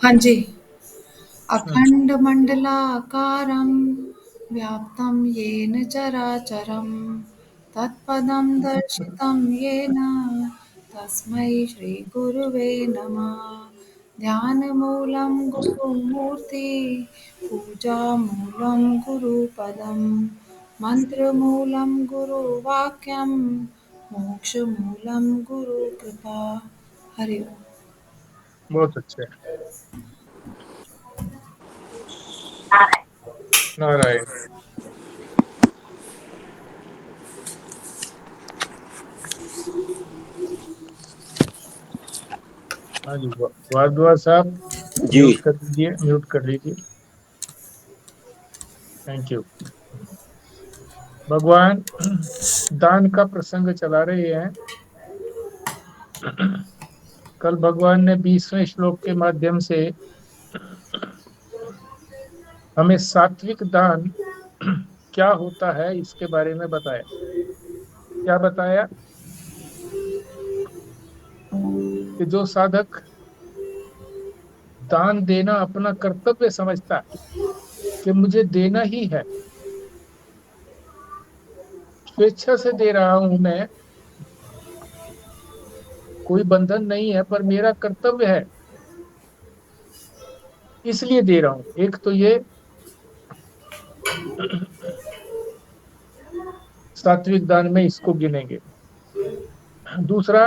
हाँ जी। हम्म, अखण्डमण्डलाकारं व्याप्तं येन चराचरं तत्पदं दर्शितं येन तस्मै श्रीगुरुवे नमः। ध्यानमूलं गुरुमूर्ति पूजामूलं गुरुपदं मन्त्रमूलं गुरुवाक्यं मोक्षमूलं गुरुकृपा। हरि ओम। बहुत अच्छे। नारायण। हाँ जी, भारद्वाज साहब जी। म्यूट कर दीजिए, म्यूट कर लीजिए। Thank you. भगवान दान का प्रसंग चला रहे हैं। कल भगवान ने 20वें श्लोक के माध्यम से हमें सात्विक दान क्या होता है इसके बारे में बताया। क्या बताया कि जो साधक दान देना अपना कर्तव्य समझता है कि मुझे देना ही है, स्वेच्छा से दे रहा हूं मैं, कोई बंधन नहीं है पर मेरा कर्तव्य है इसलिए दे रहा हूं, एक तो ये सात्विक दान में इसको गिनेंगे। दूसरा,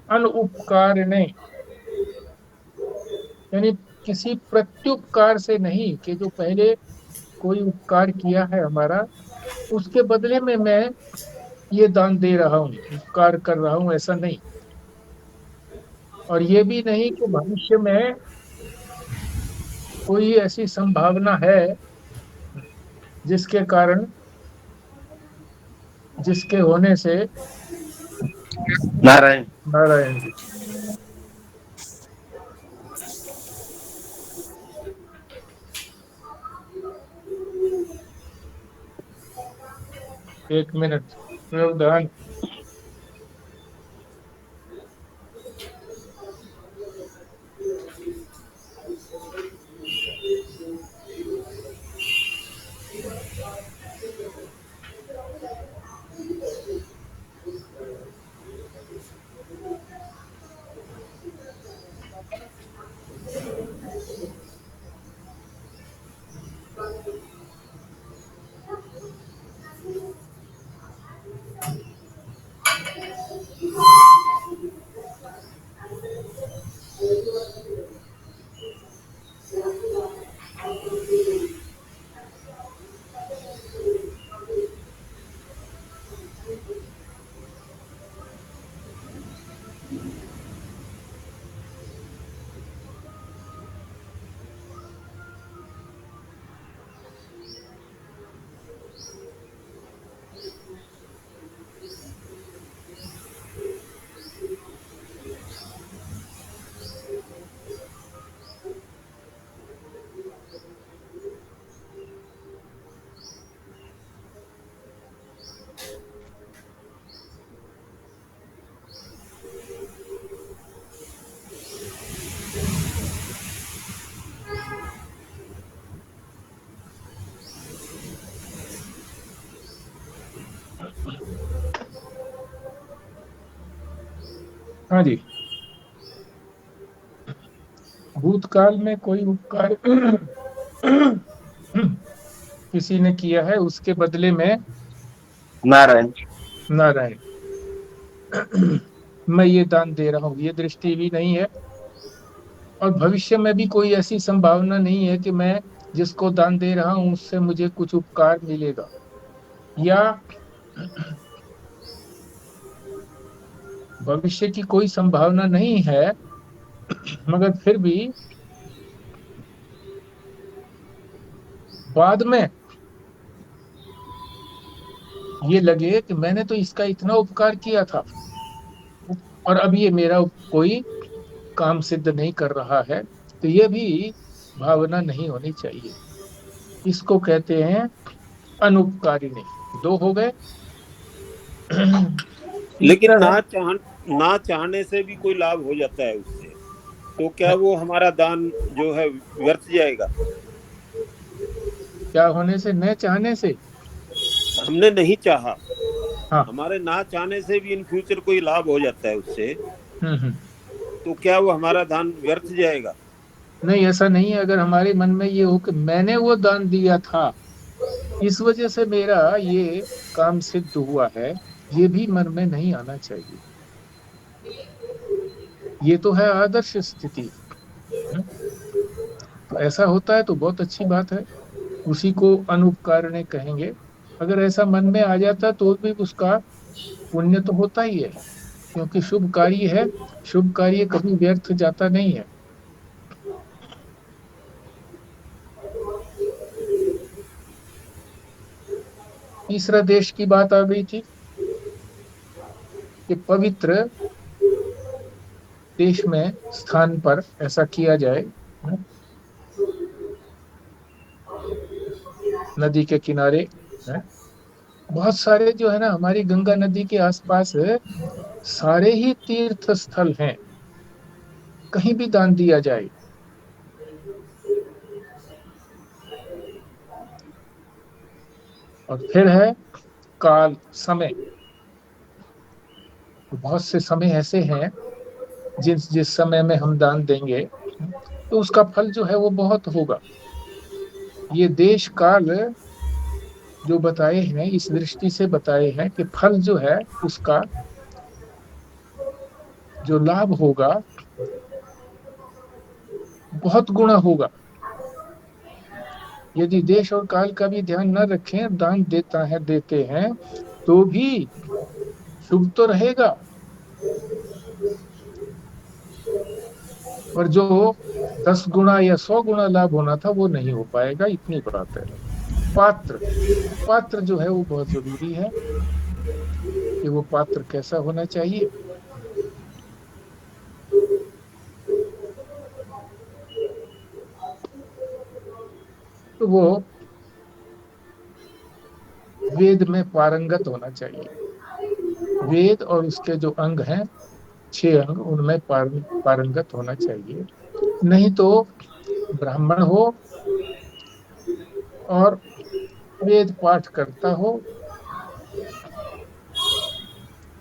अनुपकार ने, यानी किसी प्रत्युपकार से नहीं, कि जो पहले कोई उपकार किया है हमारा, उसके बदले में मैं ये दान दे रहा हूँ, उपकार कर रहा हूँ, ऐसा नहीं। और ये भी नहीं कि भविष्य में कोई ऐसी संभावना है जिसके कारण, जिसके होने से, नारायण। नारायण जी, एक मिनट, व्यवधान। हाँ जी, भूतकाल में कोई उपकार किसी ने किया है, उसके बदले में नारायण। नारायण मैं ये दान दे रहा हूँ, ये दृष्टि भी नहीं है। और भविष्य में भी कोई ऐसी संभावना नहीं है कि मैं जिसको दान दे रहा हूँ उससे मुझे कुछ उपकार मिलेगा, या भविष्य की कोई संभावना नहीं है, मगर फिर भी बाद में ये लगे कि मैंने तो इसका इतना उपकार किया था और अब ये मेरा कोई काम सिद्ध नहीं कर रहा है, तो ये भी भावना नहीं होनी चाहिए। इसको कहते हैं अनुपकारिणी। दो हो गए। लेकिन तीसरा है, ना चाहने से भी कोई लाभ हो जाता है उससे। तो क्या वो हमारा दान जो है व्यर्थ जाएगा? क्या होने से? न चाहने से? हमने नहीं चाहा, हाँ। हमारे ना चाहने से भी इन फ्यूचर कोई लाभ हो जाता है उससे, हम्म। तो क्या वो हमारा दान व्यर्थ जाएगा? नहीं, ऐसा नहीं है। अगर हमारे मन में ये हो कि मैंने वो दान दिया था, इस वजह से मेरा ये काम सिद्ध हुआ है, ये भी मन में नहीं आना चाहिए। ये तो है आदर्श स्थिति। हम्म। तो ऐसा होता है तो बहुत अच्छी बात है, उसी को अनुपकारणे कहेंगे। अगर ऐसा मन में आ जाता तो भी उसका पुण्य तो होता ही है, क्योंकि शुभ कार्य है। शुभ कार्य कभी व्यर्थ जाता नहीं है। तीसरा देश की बात आ गई थी कि पवित्र देश में, स्थान पर ऐसा किया जाए, नदी के किनारे है। बहुत सारे जो है ना, हमारी गंगा नदी के आसपास सारे ही तीर्थ स्थल हैं, कहीं भी दान दिया जाए। और फिर है काल, समय। बहुत से समय ऐसे हैं जिस जिस समय में हम दान देंगे तो उसका फल जो है वो बहुत होगा। ये देश काल जो बताए हैं, इस दृष्टि से बताए हैं कि फल जो है उसका जो लाभ होगा बहुत गुना होगा। यदि देश और काल का भी ध्यान न रखें, दान देते हैं तो भी शुभ तो रहेगा, पर जो 10 गुना या 100 गुना लाभ होना था वो नहीं हो पाएगा। इतनी बात है। पात्र, पात्र जो है वो बहुत जरूरी है कि वो पात्र कैसा होना चाहिए। तो वो वेद में पारंगत होना चाहिए। वेद और उसके जो अंग हैं, 6 अंग, उनमें पारंगत होना चाहिए। नहीं तो ब्राह्मण हो और वेद पाठ करता हो,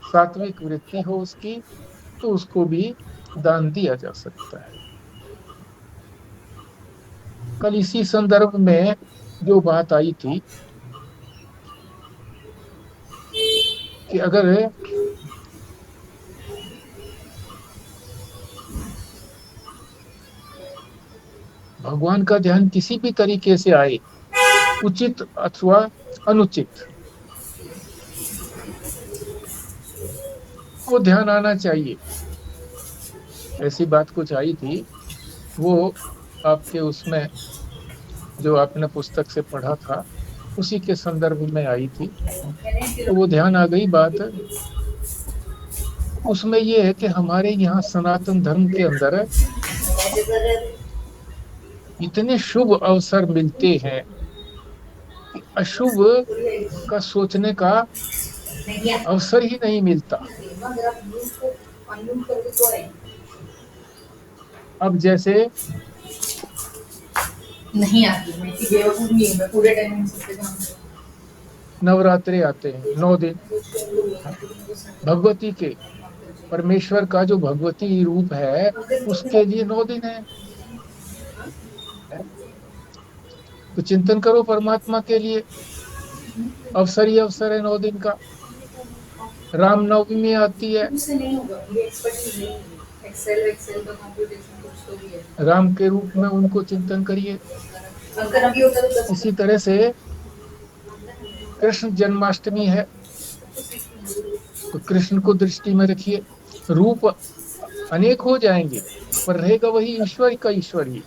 सात्विक वृत्ति हो उसकी, तो उसको भी दान दिया जा सकता है। कल इसी संदर्भ में जो बात आई थी कि अगर भगवान का ध्यान किसी भी तरीके से आए, उचित अथवा अनुचित, वो ध्यान आना चाहिए। ऐसी बात कुछ आई थी, वो आपके उसमें जो आपने पुस्तक से पढ़ा था उसी के संदर्भ में आई थी, तो वो ध्यान आ गई बात। उसमें ये है कि हमारे यहाँ सनातन धर्म के अंदर इतने शुभ अवसर मिलते हैं कि अशुभ का सोचने का अवसर ही नहीं मिलता। अब जैसे नहीं आती, मैं पूरे टाइम नवरात्रे आते हैं 9 दिन, भगवती के, परमेश्वर का जो भगवती रूप है उसके लिए 9 दिन है। तो चिंतन करो परमात्मा के लिए, अवसर ही अवसर है 9 दिन का। रामनवमी आती है, मुझसे नहीं होगा, ये एक्सपर्टीज नहीं है। एक्सेल का कंप्यूटेशन कुछ तो भी है। राम के रूप में उनको चिंतन करिए। अगर अभी होता तो इसी तरह से कृष्ण जन्माष्टमी है, तो कृष्ण को दृष्टि में रखिए। रूप अनेक हो जाएंगे पर रहेगा वही ईश्वर का ईश्वर ही।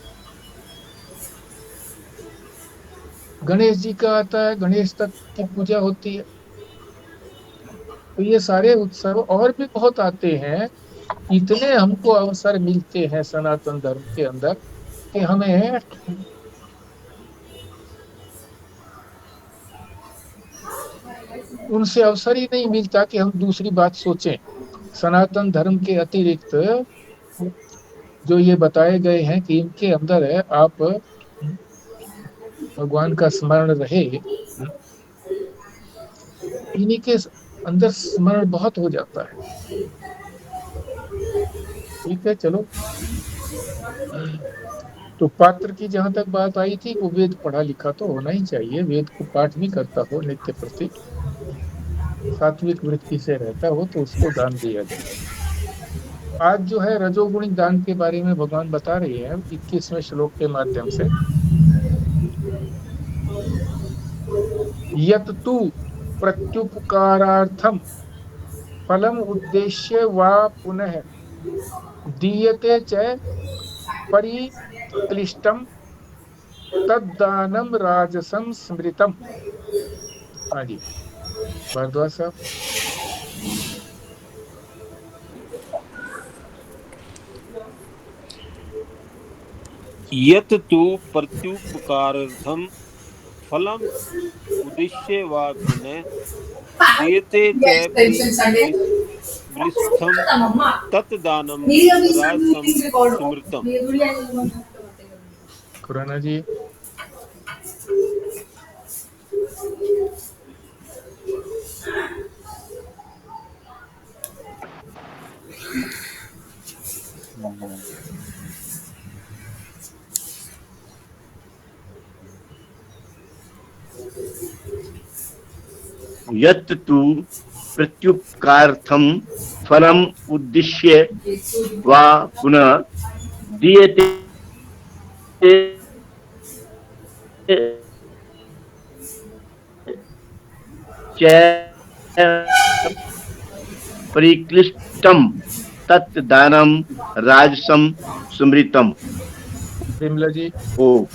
गणेश जी का आता है, गणेश तक की पूजा होती है। तो ये सारे उत्सव और भी बहुत आते हैं। इतने हमको अवसर मिलते हैं सनातन धर्म के अंदर कि हमें उनसे अवसर ही नहीं मिलता कि हम दूसरी बात सोचें। सनातन धर्म के अतिरिक्त जो ये बताए गए हैं कि इनके अंदर है, आप भगवान का स्मरण रहे, इन्हीं के अंदर स्मरण बहुत हो जाता है। ठीक है, चलो। तो पात्र की जहां तक बात आई थी, वो वेद पढ़ा लिखा तो होना ही चाहिए, वेद को पाठ भी करता हो नित्य प्रति, सात्विक वृत्ति से रहता हो, तो उसको दान दिया जाए। आज जो है रजोगुणी दान के बारे में भगवान बता रहे हैं 21वें श्लोक के माध्यम से। यत तु प्रत्युपकारार्थम फलम उद्देश्य वा पुनः दीयते च परिक्लिष्टम तद्दानम राजसं स्मृतम। हाँ जी, भारद्वाज साहब। यत तु प्रत्युपकारार्थम फलम उद्देश्य वा पुनः दीयते च परिक्लिष्टम तत् दानम राजसं स्मृतम। खुराना जी। यत् तु प्रत्युपकार्थम फलम उद्दिश्य वा पुनः दीयते च परिक्लिष्टम तत् दानम राजसं स्मृतम। विमला जी। ओ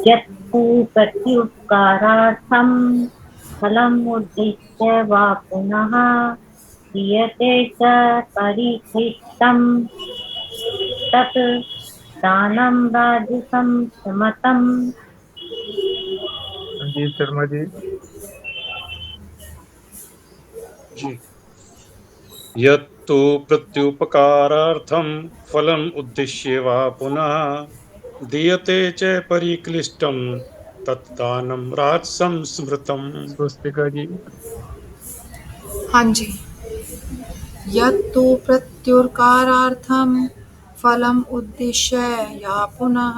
यत्तु प्रत्युपकारार्थं फलम् उद्दिश्य वा पुनः दीयते च परिक्लिष्टं तत् दानं राजसं स्मृतम्। संजीव शर्मा जी। यत्तु प्रत्युपकारार्थं फलम् उद्दिश्य वा पुनः दीयते च परिक्लिष्टं तत्दानं राजसं स्मृतम्। स्वस्तिका जी। हाँ जी। यत्तु प्रत्युपकारार्थं फलम् उद्दिश्य या पुनः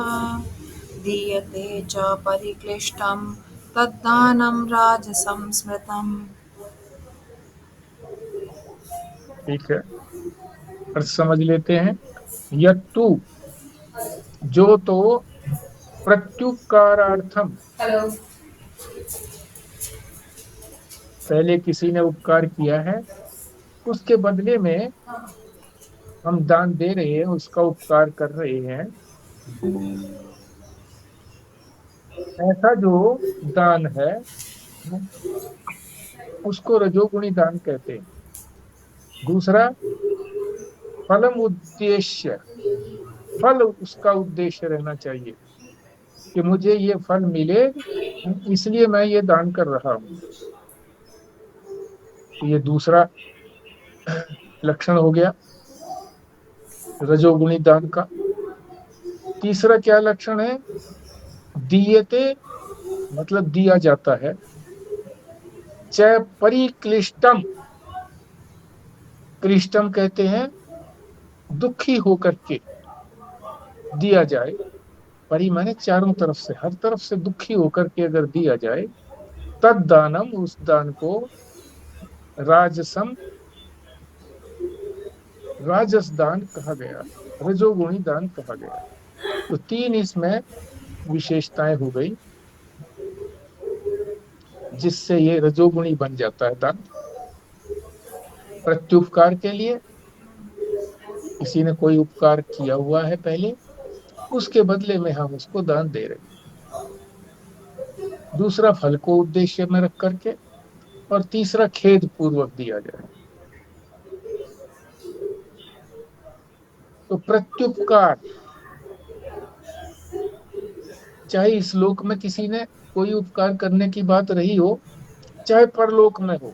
दीयते च परिक्लिष्टं तद्दानं राजसं स्मृतम्। ठीक है, अर्थ समझ लेते हैं। यत्तु जो, तो प्रत्युपकारार्थम पहले किसी ने उपकार किया है, उसके बदले में हम दान दे रहे हैं, उसका उपकार कर रहे हैं, ऐसा जो दान है उसको रजोगुणी दान कहते हैं। दूसरा, फलम उद्देश्य, फल उसका उद्देश्य रहना चाहिए कि मुझे ये फल मिले, इसलिए मैं ये दान कर रहा हूं। ये दूसरा लक्षण हो गया रजोगुणी दान का। तीसरा क्या लक्षण है? दीयते मतलब दिया जाता है, च परिक्लिष्टम, क्लिष्टम कहते हैं दुखी होकर के दिया जाए, परि माने चारों तरफ से, हर तरफ से दुखी होकर के अगर दिया जाए, तद दानम, उस दान को राजसम, राजस दान कहा गया, रजोगुणी दान कहा गया। तो तीन इसमें विशेषताएं हो गई जिससे ये रजोगुणी बन जाता है दान। प्रत्युपकार के लिए किसी ने कोई उपकार किया हुआ है पहले, उसके बदले में हम उसको दान दे रहे हैं। दूसरा, फल को उद्देश्य में रख करके, और तीसरा, खेद पूर्वक दिया जाए। तो प्रत्युपकार, चाहे इस लोक में किसी ने कोई उपकार करने की बात रही हो, चाहे परलोक में हो,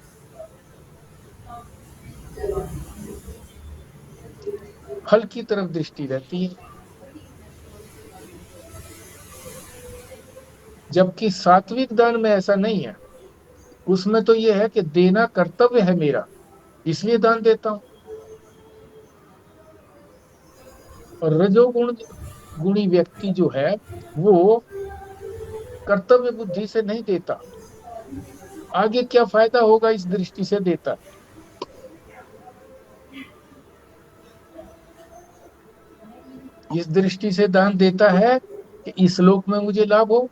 फल की तरफ दृष्टि रहती है। जबकि सात्विक दान में ऐसा नहीं है, उसमें तो यह है कि देना कर्तव्य है मेरा, इसलिए दान देता हूं। और रजोगुण गुणी व्यक्ति जो है वो कर्तव्य बुद्धि से नहीं देता, आगे क्या फायदा होगा इस दृष्टि से देता। इस दृष्टि से दान देता है कि इस लोक में मुझे लाभ हो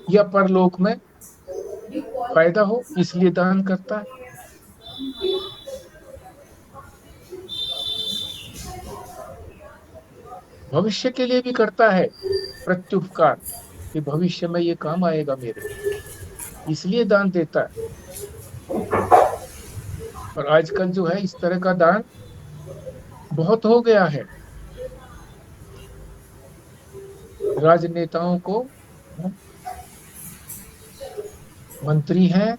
या परलोक में फायदा हो, इसलिए दान करता है। भविष्य के लिए भी करता है प्रत्युपकार, कि भविष्य में ये काम आएगा मेरे, इसलिए दान देता है। और आजकल जो है इस तरह का दान बहुत हो गया है। राजनेताओं को, मंत्री हैं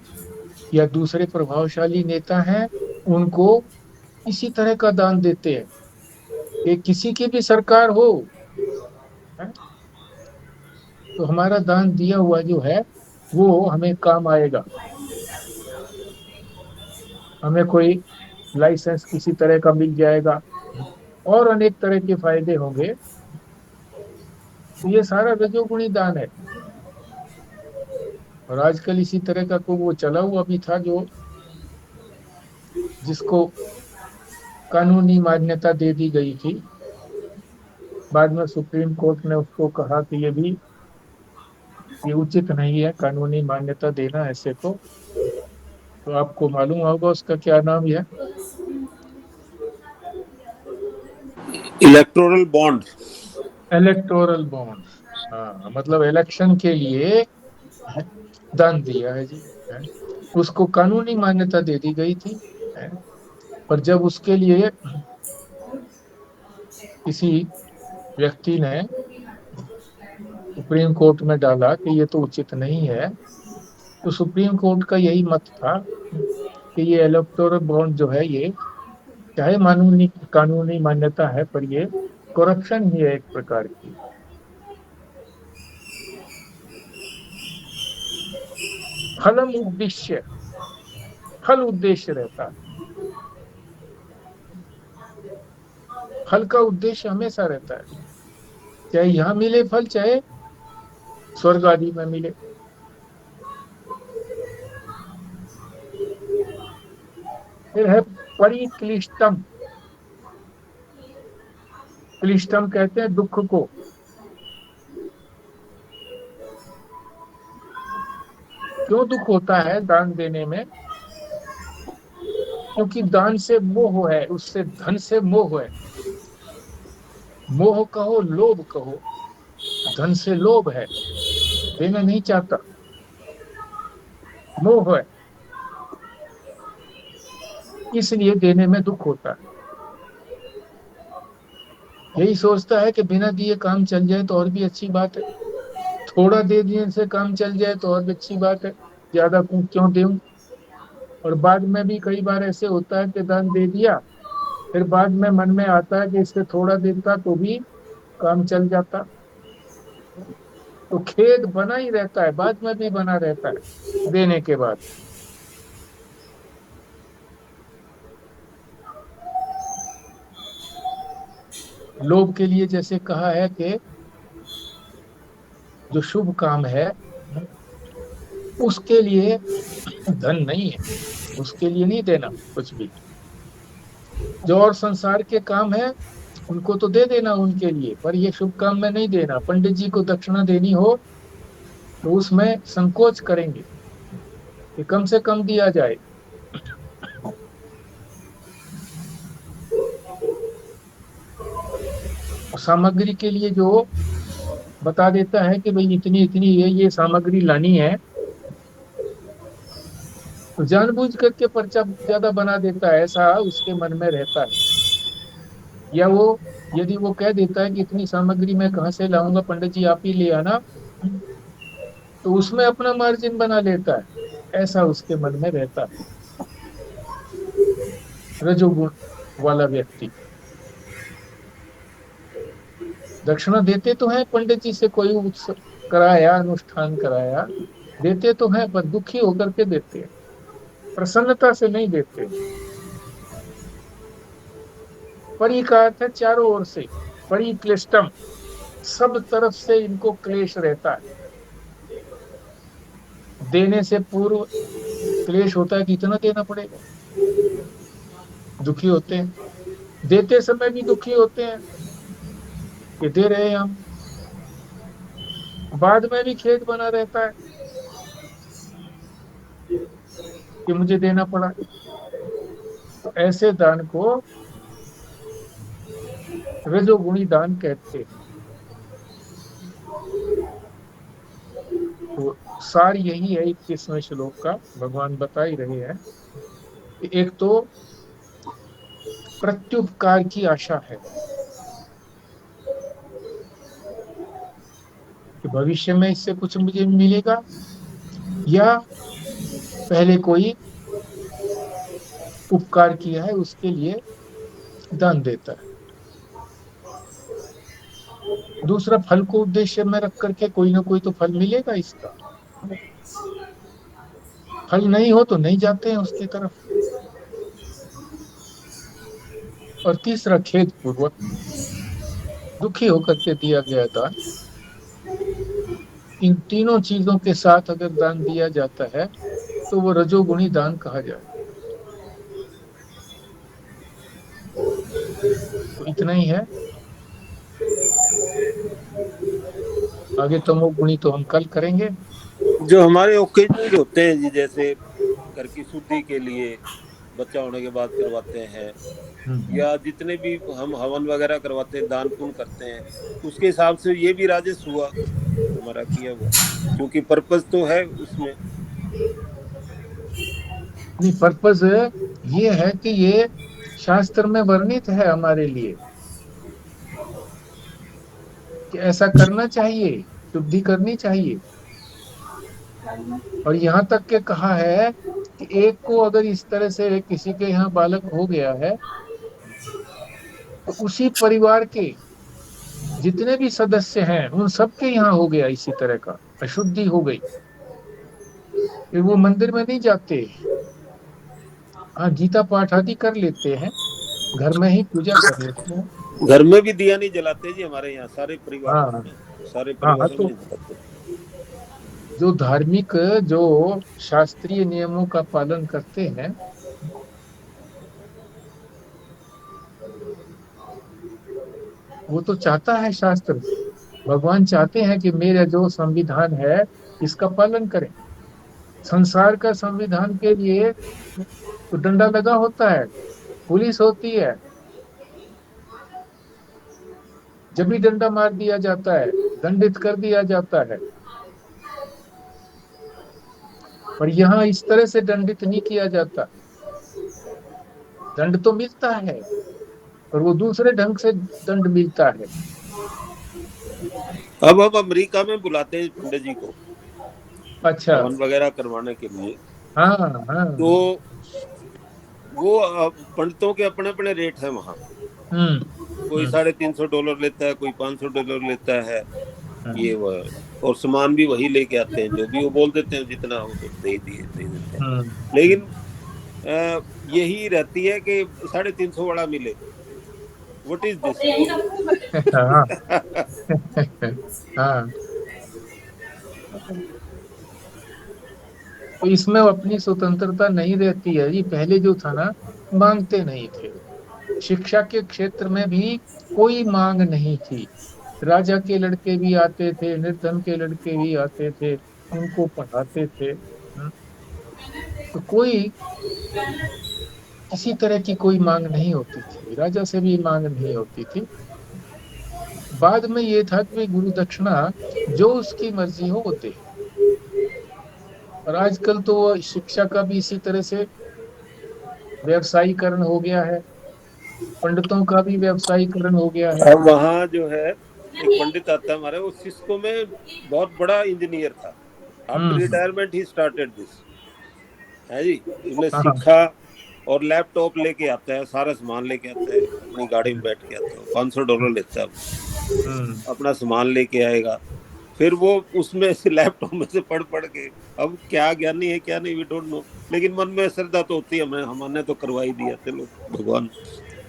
या दूसरे प्रभावशाली नेता हैं, उनको इसी तरह का दान देते हैं कि किसी की भी सरकार हो, तो हमारा दान दिया हुआ जो है वो हमें काम आएगा, हमें कोई लाइसेंस किसी तरह का मिल जाएगा और अनेक तरह के फायदे होंगे। तो ये सारा रजोगुणी दान है। और आजकल इसी तरह का को वो चला हुआ भी था, जो जिसको कानूनी मान्यता दे दी गई थी, बाद में सुप्रीम कोर्ट ने उसको कहा कि ये उचित नहीं है कानूनी मान्यता देना ऐसे को। तो आपको मालूम होगा उसका क्या नाम है? Electoral bond. इलेक्टोरल बॉन्ड, हाँ, मतलब इलेक्शन के लिए दान दिया है जी। उसको कानूनी मान्यता दे दी गई थी, पर जब उसके लिए किसी व्यक्ति ने सुप्रीम कोर्ट में डाला कि ये तो उचित नहीं है, तो सुप्रीम कोर्ट का यही मत था कि ये इलेक्टोरल बॉन्ड जो है ये चाहे कानूनी मान्यता है, पर ये करप्शन ही है एक प्रकार की। फलम उद्देश्य, फल उद्देश्य रहता है। फल का उद्देश्य हमेशा रहता है, चाहे यहाँ मिले फल, चाहे स्वर्ग आदि में मिले। फिर है परिक्लिष्टम। क्लिष्टम कहते हैं दुख को। क्यों दुख होता है दान देने में? क्योंकि दान से मोह है, उससे धन से मोह है। मोह कहो, लोभ कहो, धन से लोभ है, देना नहीं चाहता, मोह है, इसलिए देने में दुख होता है। यही सोचता है कि बिना दिए काम चल जाए तो और भी अच्छी बात है, थोड़ा दे दिए से काम चल जाए तो और भी अच्छी बात है, ज्यादा क्यों दूं। और बाद में भी कई बार ऐसे होता है कि दान दे दिया, फिर बाद में मन में आता है कि इससे थोड़ा देता तो भी काम चल जाता। तो खेद बना ही रहता है, बाद में भी बना रहता है देने के बाद। लोभ के लिए जैसे कहा है कि जो शुभ काम है उसके लिए धन नहीं है, उसके लिए नहीं देना कुछ भी। जो और संसार के काम है उनको तो दे देना उनके लिए, पर ये शुभ काम में नहीं देना। पंडित जी को दक्षिणा देनी हो तो उसमें संकोच करेंगे कि कम से कम दिया जाए। सामग्री के लिए जो बता देता है कि भाई इतनी इतनी ये सामग्री लानी है, तो जानबूझ करके पर्चा ज्यादा बना देता है, ऐसा उसके मन में रहता है। या वो यदि वो कह देता है कि इतनी सामग्री मैं कहाँ से लाऊंगा, पंडित जी आप ही ले आना, तो उसमें अपना मार्जिन बना लेता है, ऐसा उसके मन में रहता है। रजोगुण वाला व्यक्ति। दक्षिणा देते तो हैं, पंडित जी से कोई उत्सव कराया, अनुष्ठान कराया, देते तो हैं, पर दुखी होकर के देते हैं, प्रसन्नता से नहीं देते। परि का अर्थ है चारों ओर से, परिक्लिष्टम, सब तरफ से इनको क्लेश रहता है। देने से पूर्व क्लेश होता है कि इतना देना पड़ेगा, दुखी होते हैं। देते समय भी दुखी होते हैं कि दे रहे हैं हम, बाद में भी खेद बना रहता है कि मुझे देना पड़ा। तो ऐसे दान को रजोगुणी दान कहते हैं। तो सार यही है 21वें श्लोक का, भगवान बता ही रहे हैं कि एक तो प्रत्युपकार की आशा है कि भविष्य में इससे कुछ मुझे मिलेगा, या पहले कोई उपकार किया है उसके लिए दान देता है। दूसरा, फल को उद्देश्य में रख करके कोई ना कोई तो फल मिलेगा इसका, फल नहीं हो तो नहीं जाते हैं उसकी तरफ। और तीसरा, खेद पूर्वक, दुखी होकर के दिया गया दान। इन तीनों चीजों के साथ अगर दान दिया जाता है तो वो रजोगुणी दान कहा जाए। तो इतना ही है, आगे तमोगुणी तो हम कल करेंगे। जो हमारे ओकेजन होते हैं जी, जैसे घर की शुद्धि के लिए बच्चा होने के बाद करवाते हैं, या जितने भी हम हवन वगैरह करवाते हैं, दान पुण्य करते हैं, उसके हिसाब से ये भी राजस्व हुआ हमारा किया हुआ, क्योंकि पर्पस तो है उसमें। नहीं, पर्पस ये है कि ये शास्त्र में वर्णित है हमारे लिए कि ऐसा करना चाहिए, शुद्धि करनी चाहिए। और यहाँ तक के कहा है कि एक को अगर इस तरह से किसी के यहाँ बालक हो गया है तो उसी परिवार के जितने भी सदस्य हैं उन सबके यहाँ हो गया इसी तरह का, अशुद्धि हो गई। फिर वो मंदिर में नहीं जाते, हाँ गीता पाठ आदि कर लेते हैं, घर में ही पूजा कर लेते हैं। घर में भी दिया नहीं जलाते जी हमारे यहाँ, सारे परिवार हाँ, सारे हाँ, परिवार तो में जलाते। जो धार्मिक, जो शास्त्रीय नियमों का पालन करते हैं, वो तो चाहता है शास्त्र, भगवान चाहते हैं कि मेरा जो संविधान है इसका पालन करें। संसार का संविधान के लिए तो डंडा लगा होता है, पुलिस होती है, जब भी डंडा मार दिया जाता है, दंडित कर दिया जाता है। पर यहाँ इस तरह से दंडित नहीं किया जाता। दंड तो मिलता है पर वो दूसरे ढंग से दंड मिलता है। अब अमेरिका में बुलाते हैं पंडित जी को, अच्छा, हवन वगैरह करवाने के लिए। हाँ, हाँ, तो वो पंडितों के अपने अपने रेट है वहाँ। कोई $350 लेता है, कोई $500 लेता है, ये वो। और सामान भी वही लेके आते हैं, जो भी वो बोल देते हैं जितना हो तो दे देते हैं। लेकिन यही रहती है कि 350 वाला मिले। What is this? हाँ, हाँ। तो इसमें अपनी स्वतंत्रता नहीं रहती है। ये पहले जो था ना, मांगते नहीं थे। शिक्षा के क्षेत्र में भी कोई मांग नहीं थी। राजा के लड़के भी आते थे, निर्धन के लड़के भी आते थे, उनको पढ़ाते थे। तो कोई किसी तरह की कोई मांग नहीं होती थी, राजा से भी मांग नहीं होती थी। बाद में ये था कि गुरु दक्षिणा जो उसकी मर्जी हो वो दे। और आजकल तो शिक्षा का भी इसी तरह से व्यवसायीकरण हो गया है, पंडितों का भी व्यवसायीकरण हो गया है। अब वहाँ जो है एक पंडित आता है हमारे, वो सिस्को में बहुत बड़ा इंजीनियर था। After retirement he started this है जी। इसने सीखा, और लैपटॉप लेके आता है, सारा सामान लेके आता है, अपनी गाड़ी में बैठ के आता है, $500 लेता है वो। अपना सामान लेके आएगा, फिर वो उसमें से लैपटॉप में से पढ़ के, अब क्या ज्ञानी है क्या नहीं, वी डोंट नो, लेकिन मन में श्रद्धा तो होती है, हमने तो करवा ही दिया, चलो भगवान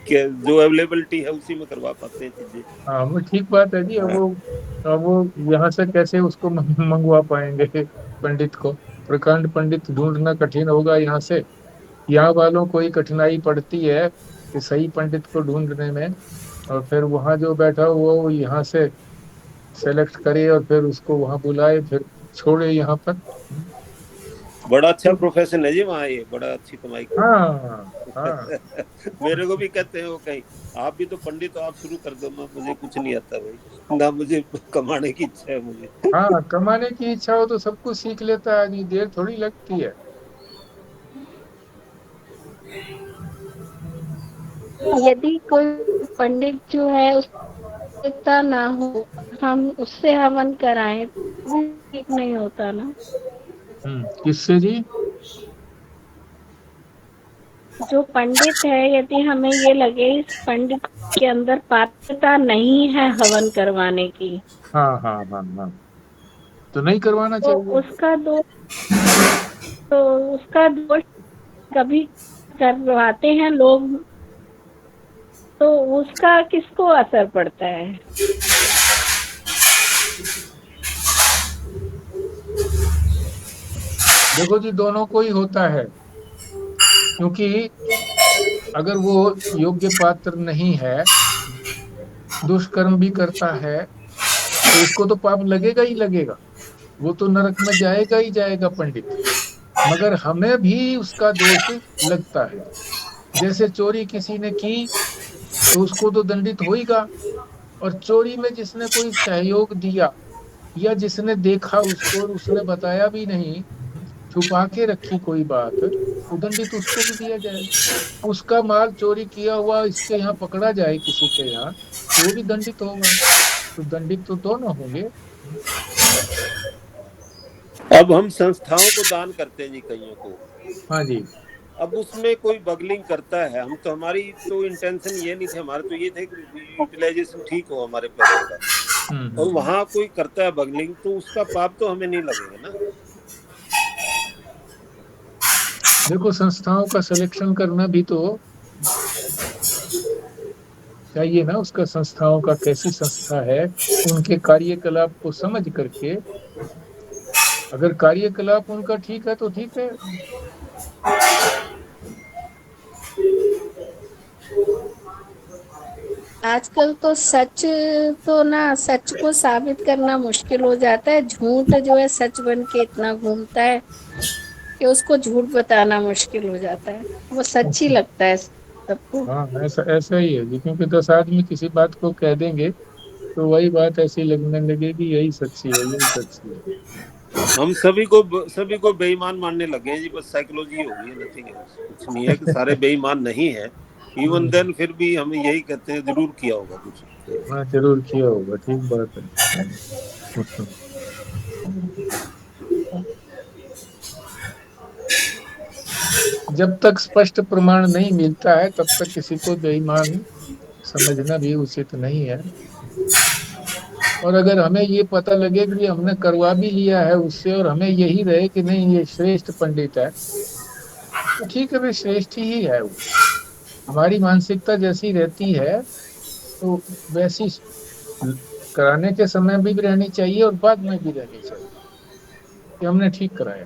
के जो अवेलेबिलिटी है उसी में करवा पाते हैं चीजें। हाँ वो ठीक बात है जी। अब वो यहाँ से कैसे उसको मंगवा पाएंगे पंडित को? प्रकांड पंडित ढूंढना कठिन होगा यहाँ से। यहाँ वालों को ही कठिनाई पड़ती है कि सही पंडित को ढूंढने में, और फिर वहाँ जो बैठा वो यहाँ से सेलेक्ट करे और फिर उसको वहाँ बुलाए, फिर छोड़े यहाँ पर। बड़ा अच्छा प्रोफेशन है जी वहाँ, ये बड़ा अच्छी कमाई कर। हाँ हाँ मेरे को भी कहते हैं वो कहीं, आप भी तो पंडित हो, आप शुरू कर दो। मुझे कुछ नहीं आता भाई, ना मुझे कमाने की इच्छा है मुझे। हाँ, कमाने की इच्छा हो तो सब कुछ सीख लेता है आदमी, देर थोड़ी लगती है। यदि कोई पंडित जो है उसका ना हो, हम उससे हवन कराएं तो भी ठीक नहीं होता ना। किससे जी? जो पंडित है, यदि हमें ये लगे इस पंडित के अंदर पात्रता नहीं है हवन करवाने की, हाँ हाँ हाँ हाँ, तो नहीं करवाना तो चाहिए। उसका दोष कभी करवाते हैं लोग, तो उसका किसको असर पड़ता है? देखो जी, दोनों को ही होता है, क्योंकि अगर वो योग्य पात्र नहीं है, दुष्कर्म भी करता है, तो उसको तो पाप लगेगा ही लगेगा, वो तो नरक में जाएगा ही जाएगा पंडित। मगर हमें भी उसका दोष लगता है। जैसे चोरी किसी ने की तो उसको तो दंडित होएगा, और चोरी में जिसने कोई सहयोग दिया या जिसने देखा उसको और उसने बताया भी नहीं, छुपा के रखी कोई बात, तो दंडित उसको भी दिया जाए। उसका माल चोरी किया हुआ इसके यहाँ पकड़ा जाए किसी के यहाँ, तो वो भी दंडित होगा। तो दंडित तो दोनों होंगे। अब हम संस्थाओं को दान करते हैं जी, कईयों को। हाँ जी। अब उसमें कोई बगलिंग करता है, हम तो, हमारी तो इंटेंशन ये नहीं थे, हमारे तो ये थे कि यूटिलाइजेशन ठीक हो हमारे पैसे का, और वहाँ कोई करता है बगलिंग, तो उसका पाप तो हमें नहीं लगेगा ना। देखो, संस्थाओं का सिलेक्शन करना भी तो चाहिए ना, उसका संस्थाओं का कैसी संस्था है, उनके कार्यकलाप को समझ करके, अगर कार्यकलाप उनका ठीक है तो ठीक है। आजकल तो सच को साबित करना मुश्किल हो जाता है। झूठ जो है सच बन के इतना घूमता है कि उसको झूठ बताना मुश्किल हो जाता है, वो सच ही लगता है सबको। हाँ, ऐसा ऐसा ही है जी, क्योंकि 10 आदमी किसी बात को कह देंगे तो वही बात ऐसी लगने लगेगी, यही सच्ची है, यही सच्ची है। हम सभी को बेईमान मानने लगे हैं जी, बस साइकोलॉजी हो गई है, नथिंग है, कुछ नहीं है कि सारे बेईमान नहीं है। इवन देन फिर भी हम यही कहते हैं जरूर किया होगा कुछ। हाँ, जरूर किया होगा, ठीक बात है। जब तक स्पष्ट प्रमाण नहीं मिलता है तब तक किसी को बेईमान समझना भी उचित नहीं है। और अगर हमें ये पता लगे कि हमने करवा भी लिया है उससे, और हमें यही रहे कि नहीं ये श्रेष्ठ पंडित है, तो ठीक है भाई, श्रेष्ठ ही है वो। हमारी मानसिकता जैसी रहती है तो वैसी कराने के समय भी रहनी चाहिए और बाद में भी रहनी चाहिए कि हमने ठीक कराया।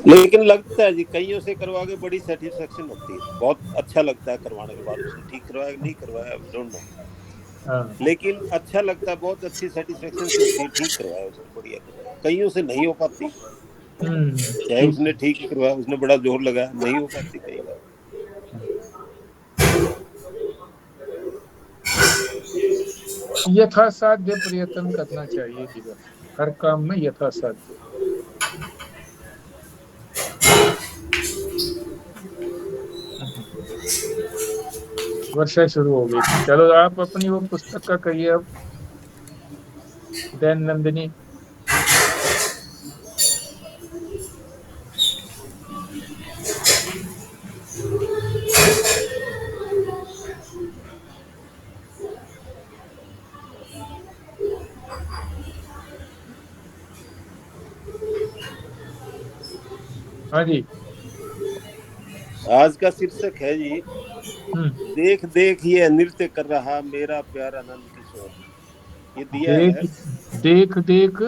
लेकिन लगता है जी, कईयों से करवा के बड़ी सेटिस्फेक्शन होती है, बहुत अच्छा लगता है करवाने के बाद, उसने ठीक करवाया नहीं करवाया डोंट नो, लेकिन अच्छा लगता है, बहुत अच्छी सेटिस्फेक्शन होती है, ठीक करवाया उसने, बढ़िया करवाया। कईयों से नहीं हो पाती, चाहे उसने ठीक ही करवाया, उसने बड़ा जोर लगाया, नहीं हो पाती कई बार। यथासाध्य प्रयत्न करना चाहिए जीवन, हर काम में यथासाध्य। वर्षा शुरू हो गई। चलो आप अपनी वो पुस्तक का कहिए अब, दैन नंदिनी। हाँ जी। आज का शीर्षक है जी, देख देख ये नृत्य कर रहा मेरा प्यारा नंद किशोर। ये दिया देख है, देख देख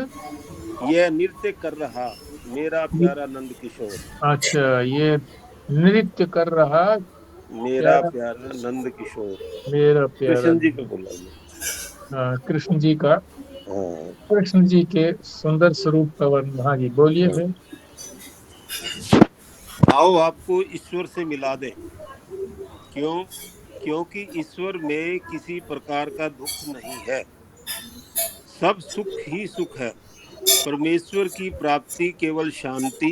ये नृत्य कर रहा मेरा प्यारा नंद किशोर, अच्छा, ये नृत्य कर रहा मेरा प्यारा प्यारा नंद किशोर। मेरा प्यारा। कृष्ण जी को बोला ये। हाँ, कृष्ण जी का, हाँ, कृष्ण जी के सुंदर स्वरूप का वर्णन। हाँ जी, बोलिए फिर। आओ आपको ईश्वर से मिला दे। क्यों? क्योंकि ईश्वर में किसी प्रकार का दुख नहीं है, सब सुख ही सुख है। परमेश्वर की प्राप्ति केवल शांति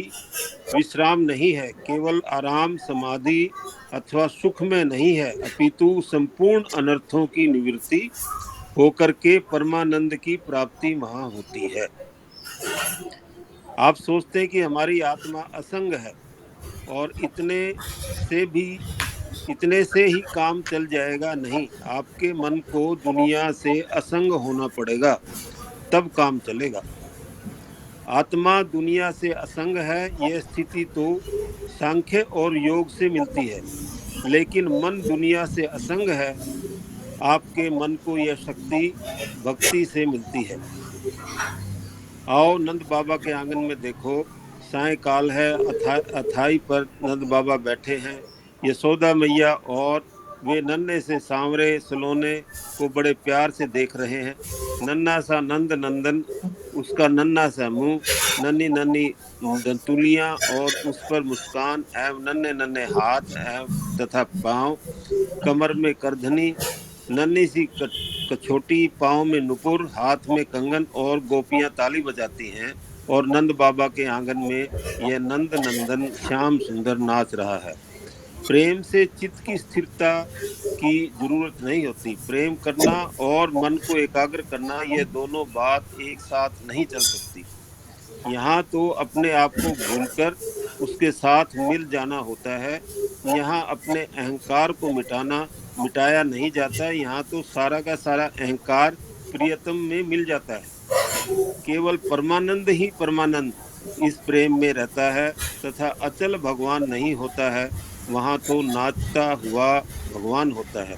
विश्राम नहीं है, केवल आराम समाधि अथवा सुख में नहीं है, अपितु संपूर्ण अनर्थों की निवृत्ति होकर के परमानंद की प्राप्ति वहां होती है। आप सोचते हैं कि हमारी आत्मा असंग है और इतने से ही काम चल जाएगा। नहीं, आपके मन को दुनिया से असंग होना पड़ेगा, तब काम चलेगा। आत्मा दुनिया से असंग है, यह स्थिति तो सांख्य और योग से मिलती है, लेकिन मन दुनिया से असंग है। आपके मन को यह शक्ति भक्ति से मिलती है। आओ नंद बाबा के आंगन में देखो, सायंकाल है, अथाई पर नंद बाबा बैठे हैं। यशोदा मैया और वे नन्हे से सांवरे सलोने को बड़े प्यार से देख रहे हैं। नन्हा सा नंद नंदन, उसका नन्हा सा मुंह, नन्ही नन्ही दंतुलियां और उस पर मुस्कान एवं नन्हे नन्हे हाथ एवं तथा पांव, कमर में करधनी, नन्ही सी कछोटी, पाँव में नुपुर, हाथ में कंगन और गोपियां ताली बजाती हैं। और नंद बाबा के आंगन में यह नंद नंदन श्याम सुंदर नाच रहा है। प्रेम से चित्त की स्थिरता की जरूरत नहीं होती। प्रेम करना और मन को एकाग्र करना, ये दोनों बात एक साथ नहीं चल सकती। यहाँ तो अपने आप को भूलकर उसके साथ मिल जाना होता है। यहाँ अपने अहंकार को मिटाया नहीं जाता। यहाँ तो सारा का सारा अहंकार प्रियतम में मिल जाता है। केवल परमानंद ही परमानंद इस प्रेम में रहता है तथा अचल भगवान नहीं होता है। वहाँ तो नाचता हुआ भगवान होता है।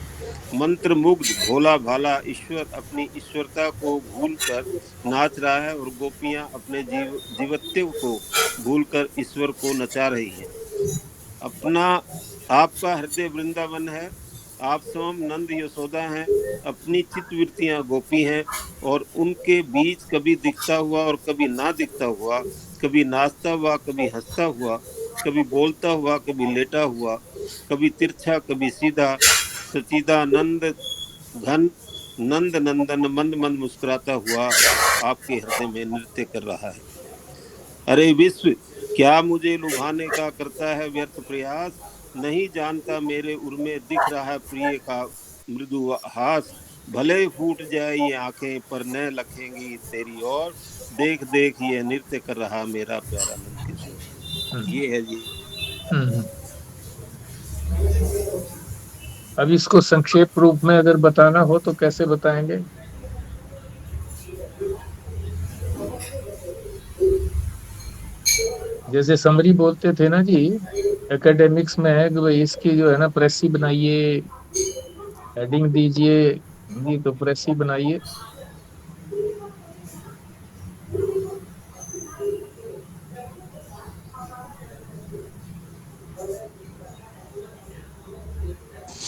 मंत्र मुग्ध भोला भाला ईश्वर अपनी ईश्वरता को भूलकर नाच रहा है और गोपियां अपने जीवत्व को भूलकर ईश्वर को नचा रही हैं। अपना आपका हृदय वृंदावन है, आप स्वयं नंद यशोदा हैं, अपनी चित्तवृत्तियां गोपी हैं और उनके बीच कभी दिखता हुआ और कभी ना दिखता हुआ, कभी नाचता हुआ कभी हंसता हुआ, कभी बोलता हुआ कभी लेटा हुआ, कभी तिरछा कभी सीधा, सचिदानंद घन नंद नंदन मंद मंद मुस्कुराता हुआ आपके हृदय में नृत्य कर रहा है। अरे विश्व, क्या मुझे लुभाने का करता है व्यर्थ प्रयास? नहीं जानता मेरे उर्मे दिख रहा है प्रिय का मृदु हास। भले फूट जाए ये आंखें पर न लखेंगी तेरी ओर, देख देख ये नृत्य कर रहा मेरा प्यारा नंद किशोर। ये है जी। अब इसको संक्षेप रूप में अगर बताना हो तो कैसे बताएंगे? जैसे समरी बोलते थे ना जी, एकेडमिक्स में है कि भाई इसकी जो है ना प्रेसी बनाइए, हेडिंग दीजिए, जी तो प्रेसी बनाइए।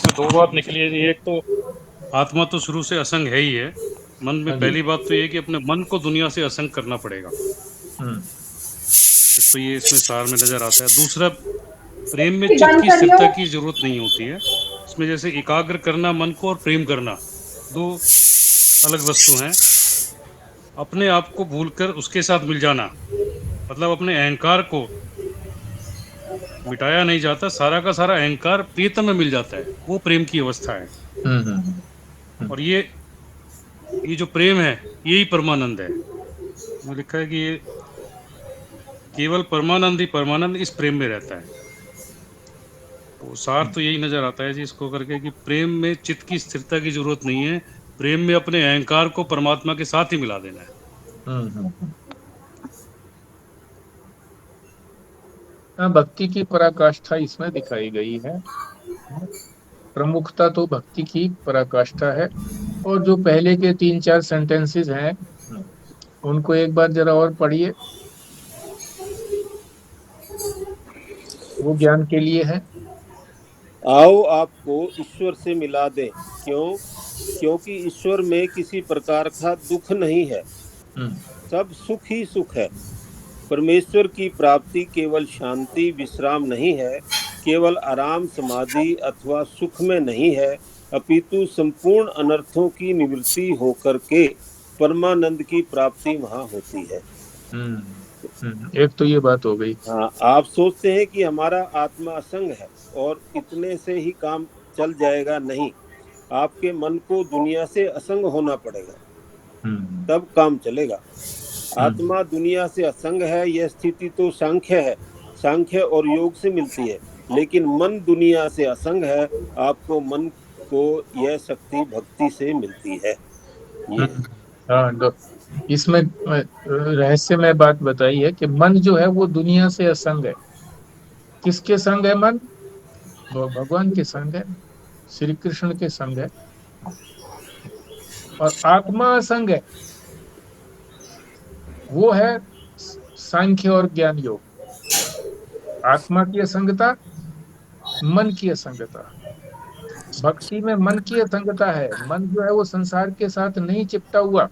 दो बात निकली है जी। एक तो आत्मा तो शुरू से असंग है ही है मन में। पहली बात तो ये कि अपने मन को दुनिया से असंग करना पड़ेगा। तो ये इसमें सार में नजर आता है। दूसरा, प्रेम में चित्त की स्थिरता की जरूरत नहीं होती है। इसमें जैसे एकाग्र करना मन को और प्रेम करना दो अलग वस्तु हैं। अपने आप को भूलकर उसके साथ मिल जाना, मतलब अपने अहंकार को मिटाया नहीं जाता, सारा का सारा अहंकार प्रीतम में मिल जाता है, वो प्रेम की अवस्था है। और ये जो प्रेम है यही परमानंद है। वो लिखा है कि ये केवल परमानंद ही परमानंद इस प्रेम में रहता है। तो सार तो यही नजर आता है जी इसको करके कि प्रेम में चित्त की स्थिरता की जरूरत नहीं है। प्रेम में अपने अहंकार को परमात्मा के साथ ही मिला देना है। भक्ति की पराकाष्ठा इसमें दिखाई गई है। प्रमुखता तो भक्ति की पराकाष्ठा है। और जो पहले के 3-4 सेंटेंसेस हैं उनको एक बार जरा और पढ़िए, वो ज्ञान के लिए है। आओ आपको ईश्वर से मिला दें, क्योंकि ईश्वर में किसी प्रकार का दुख नहीं है, सब सुख ही सुख है। परमेश्वर की प्राप्ति केवल शांति विश्राम नहीं है, केवल आराम समाधि अथवा सुख में नहीं है, अपितु संपूर्ण अनर्थों की निवृत्ति होकर के परमानंद की प्राप्ति वहाँ होती है। एक तो ये बात हो गई। हाँ, आप सोचते हैं कि हमारा आत्मा असंग है और इतने से ही काम चल जाएगा, नहीं, आपके मन को दुनिया से असंग होना पड़ेगा, तब काम चलेगा। आत्मा दुनिया से असंग है, यह स्थिति तो सांख्य है, सांख्य और योग से मिलती है, लेकिन मन दुनिया से असंग है, आपको मन को यह शक्ति भक्ति से मिलती है। हाँ, इसमें रहस्यमय बात बताई है कि मन जो है वो दुनिया से असंग है। किसके संग है मन? भगवान के संग है, श्री कृष्ण के संग है। और आत्मा असंग है, वो है सांख्य और ज्ञान योग। आत्मा की असंगता, मन की असंगता। भक्ति में मन की असंगता है। मन जो है वो संसार के साथ नहीं चिपटा हुआ,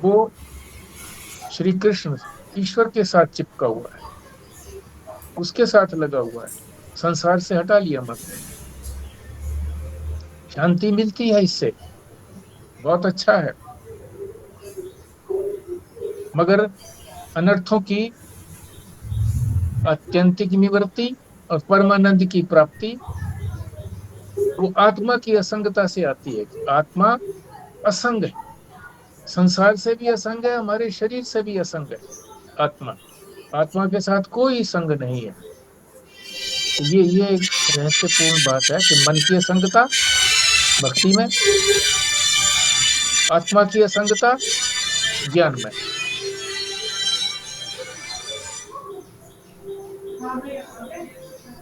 वो श्री कृष्ण ईश्वर के साथ चिपका हुआ है, उसके साथ लगा हुआ है। संसार से हटा लिया मन, शांति मिलती है इससे, बहुत अच्छा है। मगर अनर्थों की आत्यंतिक निवृत्ति और परमानंद की प्राप्ति वो आत्मा की असंगता से आती है। आत्मा असंग है, संसार से भी असंग है, हमारे शरीर से भी असंग है। आत्मा के साथ कोई संग नहीं है। ये एक रहस्यपूर्ण बात है कि मन की असंगता भक्ति में, आत्मा की असंगता ज्ञान में।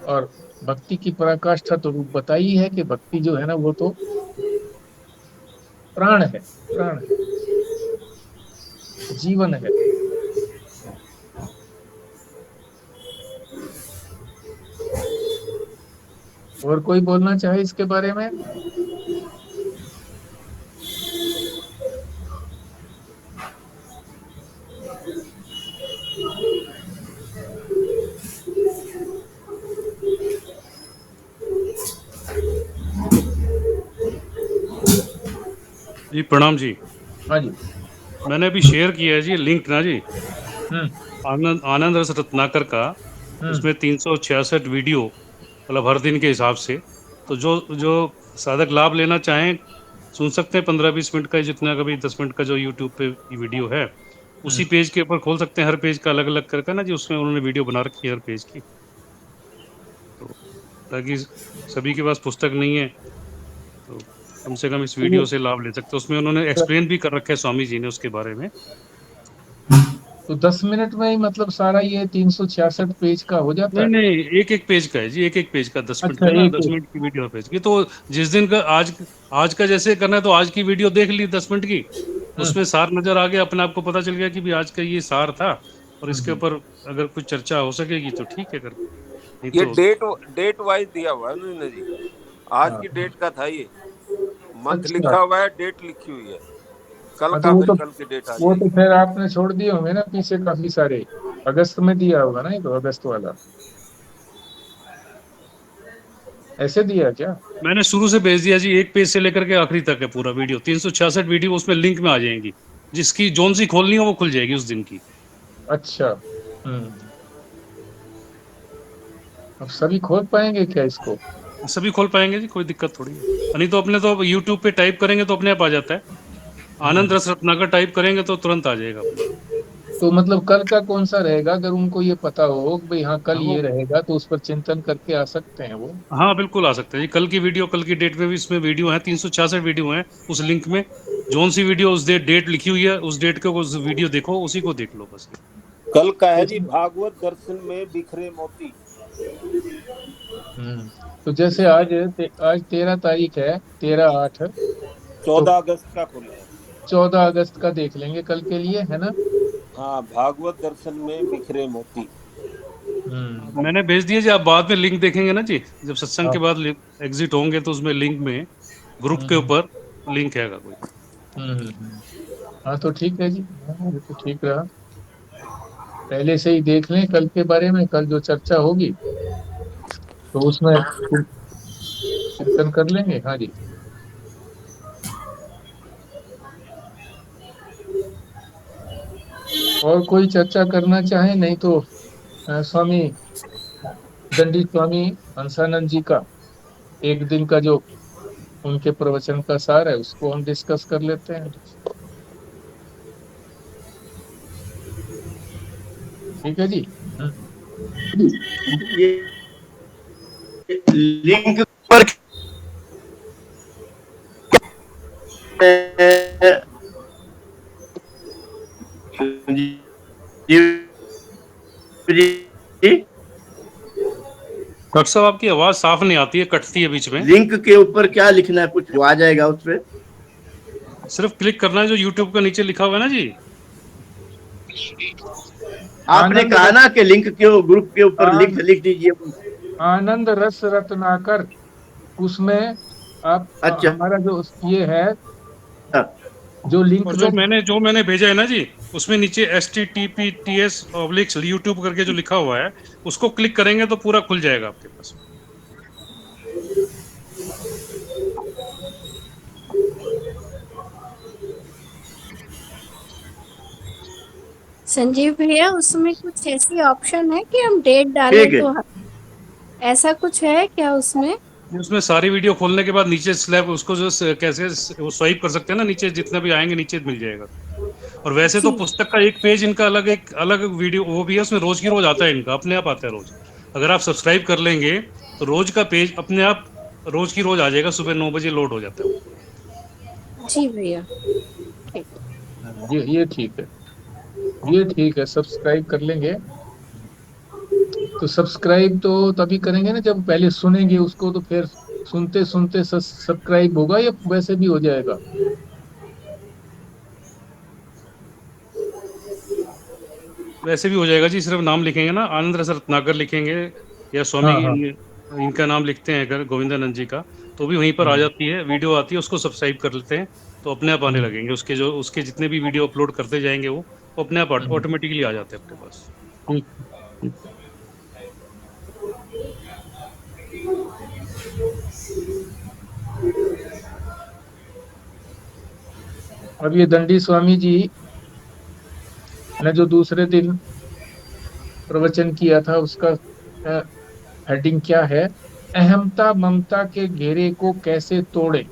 और भक्ति की पराकाष्ठा तो रूप बताई है कि भक्ति जो है ना वो तो प्राण है, प्राण है, जीवन है। और कोई बोलना चाहे इसके बारे में? जी प्रणाम जी। हाँ जी, मैंने अभी शेयर किया है जी लिंक ना जी, आनंद रस रत्नाकर का। उसमें 366 वीडियो, मतलब हर दिन के हिसाब से। तो जो साधक लाभ लेना चाहें सुन सकते हैं, 15-20 मिनट का, जितना कभी 10 मिनट का जो यूट्यूब पे वीडियो है, उसी पेज के ऊपर खोल सकते हैं। हर पेज का अलग अलग करके ना जी, उसमें उन्होंने वीडियो बना रखी है हर पेज की, तो ताकि सभी के पास पुस्तक नहीं है तो कम से कम इस वीडियो से लाभ ले सकते हैं। उसमें उन्होंने एक्सप्लेन भी कर रखा है स्वामी जी ने उसके बारे में। तो 10 मिनट में ही मतलब सारा ये 366 पेज का हो जाता है? नहीं, एक पेज का है जी, एक पेज का 10 मिनट अच्छा, का ना, 10 मिनट की वीडियो पेज की। तो जिस दिन का आज का जैसे करना है, तो आज की वीडियो देख ली 10 मिनट की, उसमें सार नजर आ गया, अपने आप को पता चल गया कि भी आज का ये सार था, और इसके ऊपर अगर कुछ चर्चा हो सकेगी तो ठीक है। कर ये डेट वाइज दिया हुआ है उन्होंने जी, आज की डेट का था, ये मंथ लिखा हुआ है, डेट लिखी हुई है, कल का फिर कल की डेट आ जाएगी। वो तो फिर आपने छोड़ दिए होंगे ना पीछे काफी सारे, अगस्त में दिया होगा ना, ये तो अगस्त वाला ऐसे दिया क्या? मैंने शुरू से भेज दिया जी, एक पेज से लेकर के आखिरी तक है पूरा वीडियो, 366 वीडियो उसमें लिंक में आ जाएंगी, जिसकी जोन सी खोलनी हो वो खुल जाएगी उस दिन की। अच्छा, अब सभी खोल पाएंगे क्या इसको? सभी खोल पाएंगे जी, कोई दिक्कत थोड़ी है। नहीं तो अपने तो यूट्यूब पे टाइप करेंगे तो अपने आप आ जाता है, आनंद रस रत्नाकर टाइप करेंगे तो तुरंत आ जाएगा। तो मतलब कल का कौन सा रहेगा, अगर उनको ये पता हो भाई हाँ कल ये रहेगा, तो उस पर चिंतन करके आ सकते हैं वो? हाँ बिल्कुल आ सकते हैं जी। कल की वीडियो, कल की डेट में भी इसमें वीडियो है, 366 वीडियो है उस लिंक में। जोन सी वीडियो उस डेट लिखी हुई है, उस डेट के उस वीडियो देखो, उसी को देख लो बस। कल का है जी भागवत दर्शन में बिखरे मोती। तो जैसे आज 13 तारीख है, 13/8, 14 अगस्त का खुला है। 14 अगस्त का देख लेंगे कल के लिए, है ना। हाँ, भागवत दर्शन में बिखरे मोती। मैंने भेज दिया जी, आप बाद में लिंक देखेंगे ना जी, जब सत्संग के बाद एग्जिट होंगे तो उसमें लिंक में ग्रुप के ऊपर लिंक है कोई। हाँ तो ठीक है जी, हाँ, ये तो ठीक रहा। पहले से ही देख लें कल के बारे में, कल जो चर्चा होगी तो उसमें चिंतन कर लेंगे। हाँ जी। और कोई चर्चा करना चाहे, नहीं तो स्वामी दंडी स्वामी हंसानंद जी का एक दिन का जो उनके प्रवचन का सार है उसको हम डिस्कस कर लेते हैं। ठीक है जी। ये लिंक पर डॉक्टर साहब आपकी आवाज साफ नहीं आती है, कटती है बीच में। लिंक के ऊपर क्या लिखना है, कुछ आ जाएगा उस पे? सिर्फ क्लिक करना है जो यूट्यूब का नीचे लिखा हुआ है ना जी। आपने कहा ना कि लिंक के ग्रुप के ऊपर लिख दीजिए। आनंद रस रत्नाकर, उसमें आप अच्छा, हमारा जो ये है जो लिंक और जो मैंने भेजा है ना जी, उसमें नीचे https YouTube करके जो लिखा हुआ है उसको क्लिक करेंगे तो पूरा खुल जाएगा आपके पास। संजीव भैया, उसमें कुछ ऐसी ऑप्शन है कि हम डेट डालें तो ऐसा कुछ है क्या उसमें? उसमें सारी वीडियो खोलने के बाद नीचे स्लैब उसको जो कैसे वो स्वाइप कर सकते हैं ना, नीचे जितने भी आएंगे नीचे मिल जाएगा। और वैसे तो पुस्तक का एक पेज इनका अलग, एक अलग वीडियो वो भी है, उसमें रोज की रोज आता है, इनका अपने आप आता है रोज। अगर आप सब्सक्राइब कर लेंगे तो रोज का पेज अपने आप रोज की रोज आ जाएगा, सुबह 9 बजे लोड हो जाता है। जी भैया, ये ठीक है, ये ठीक है, सब्सक्राइब कर लेंगे। तो सब्सक्राइब तो तभी करेंगे ना जब पहले सुनेंगे उसको, तो फिर सुनते सुनते सब्सक्राइब होगा या वैसे भी हो जाएगा? वैसे भी हो जाएगा जी, सिर्फ नाम लिखेंगे ना, आनंद रस रत्नाकर लिखेंगे या स्वामी इनका नाम लिखते हैं अगर गोविंदानंद जी का, तो भी वहीं पर आ जाती है, वीडियो आती है, उसको सब्सक्राइब कर लेते हैं तो अपने आप आने लगेंगे। उसके जितने भी वीडियो अपलोड करते जाएंगे वो अपने आप ऑटोमेटिकली आ जाते हैं अपने पास। अब ये दंडी स्वामी जी ने जो दूसरे दिन प्रवचन किया था उसका हेडिंग क्या है? अहमता ममता के घेरे को कैसे तोड़े।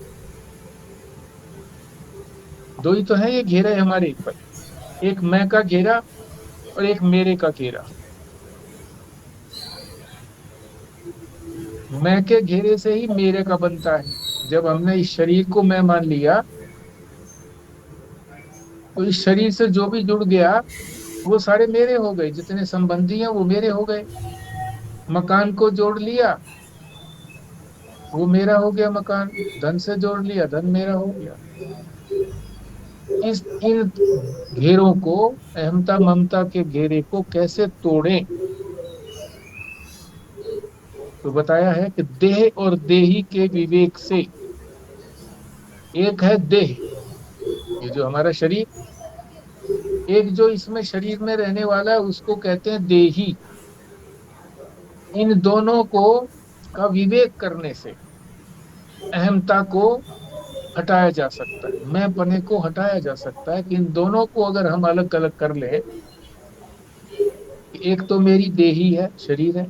दो ही तो है ये घेरे हमारे ऊपर, एक मैं का घेरा और एक मेरे का घेरा। मैं के घेरे से ही मेरे का बनता है। जब हमने इस शरीर को मैं मान लिया तो इस शरीर से जो भी जुड़ गया वो सारे मेरे हो गए, जितने संबंधी हैं वो मेरे हो गए। मकान को जोड़ लिया वो मेरा हो गया मकान, धन से जोड़ लिया धन मेरा हो गया। इन घेरों को, अहमता ममता के घेरे को कैसे तोड़ें? तो बताया है कि देह और देही के विवेक से। एक है देह, ये जो हमारा शरीर, एक जो इसमें शरीर में रहने वाला है उसको कहते हैं देही। इन दोनों को का विवेक करने से अहमता को हटाया जा सकता है, मैं पने को हटाया जा सकता है। कि इन दोनों को अगर हम अलग अलग कर ले, एक तो मेरी देही है, शरीर है,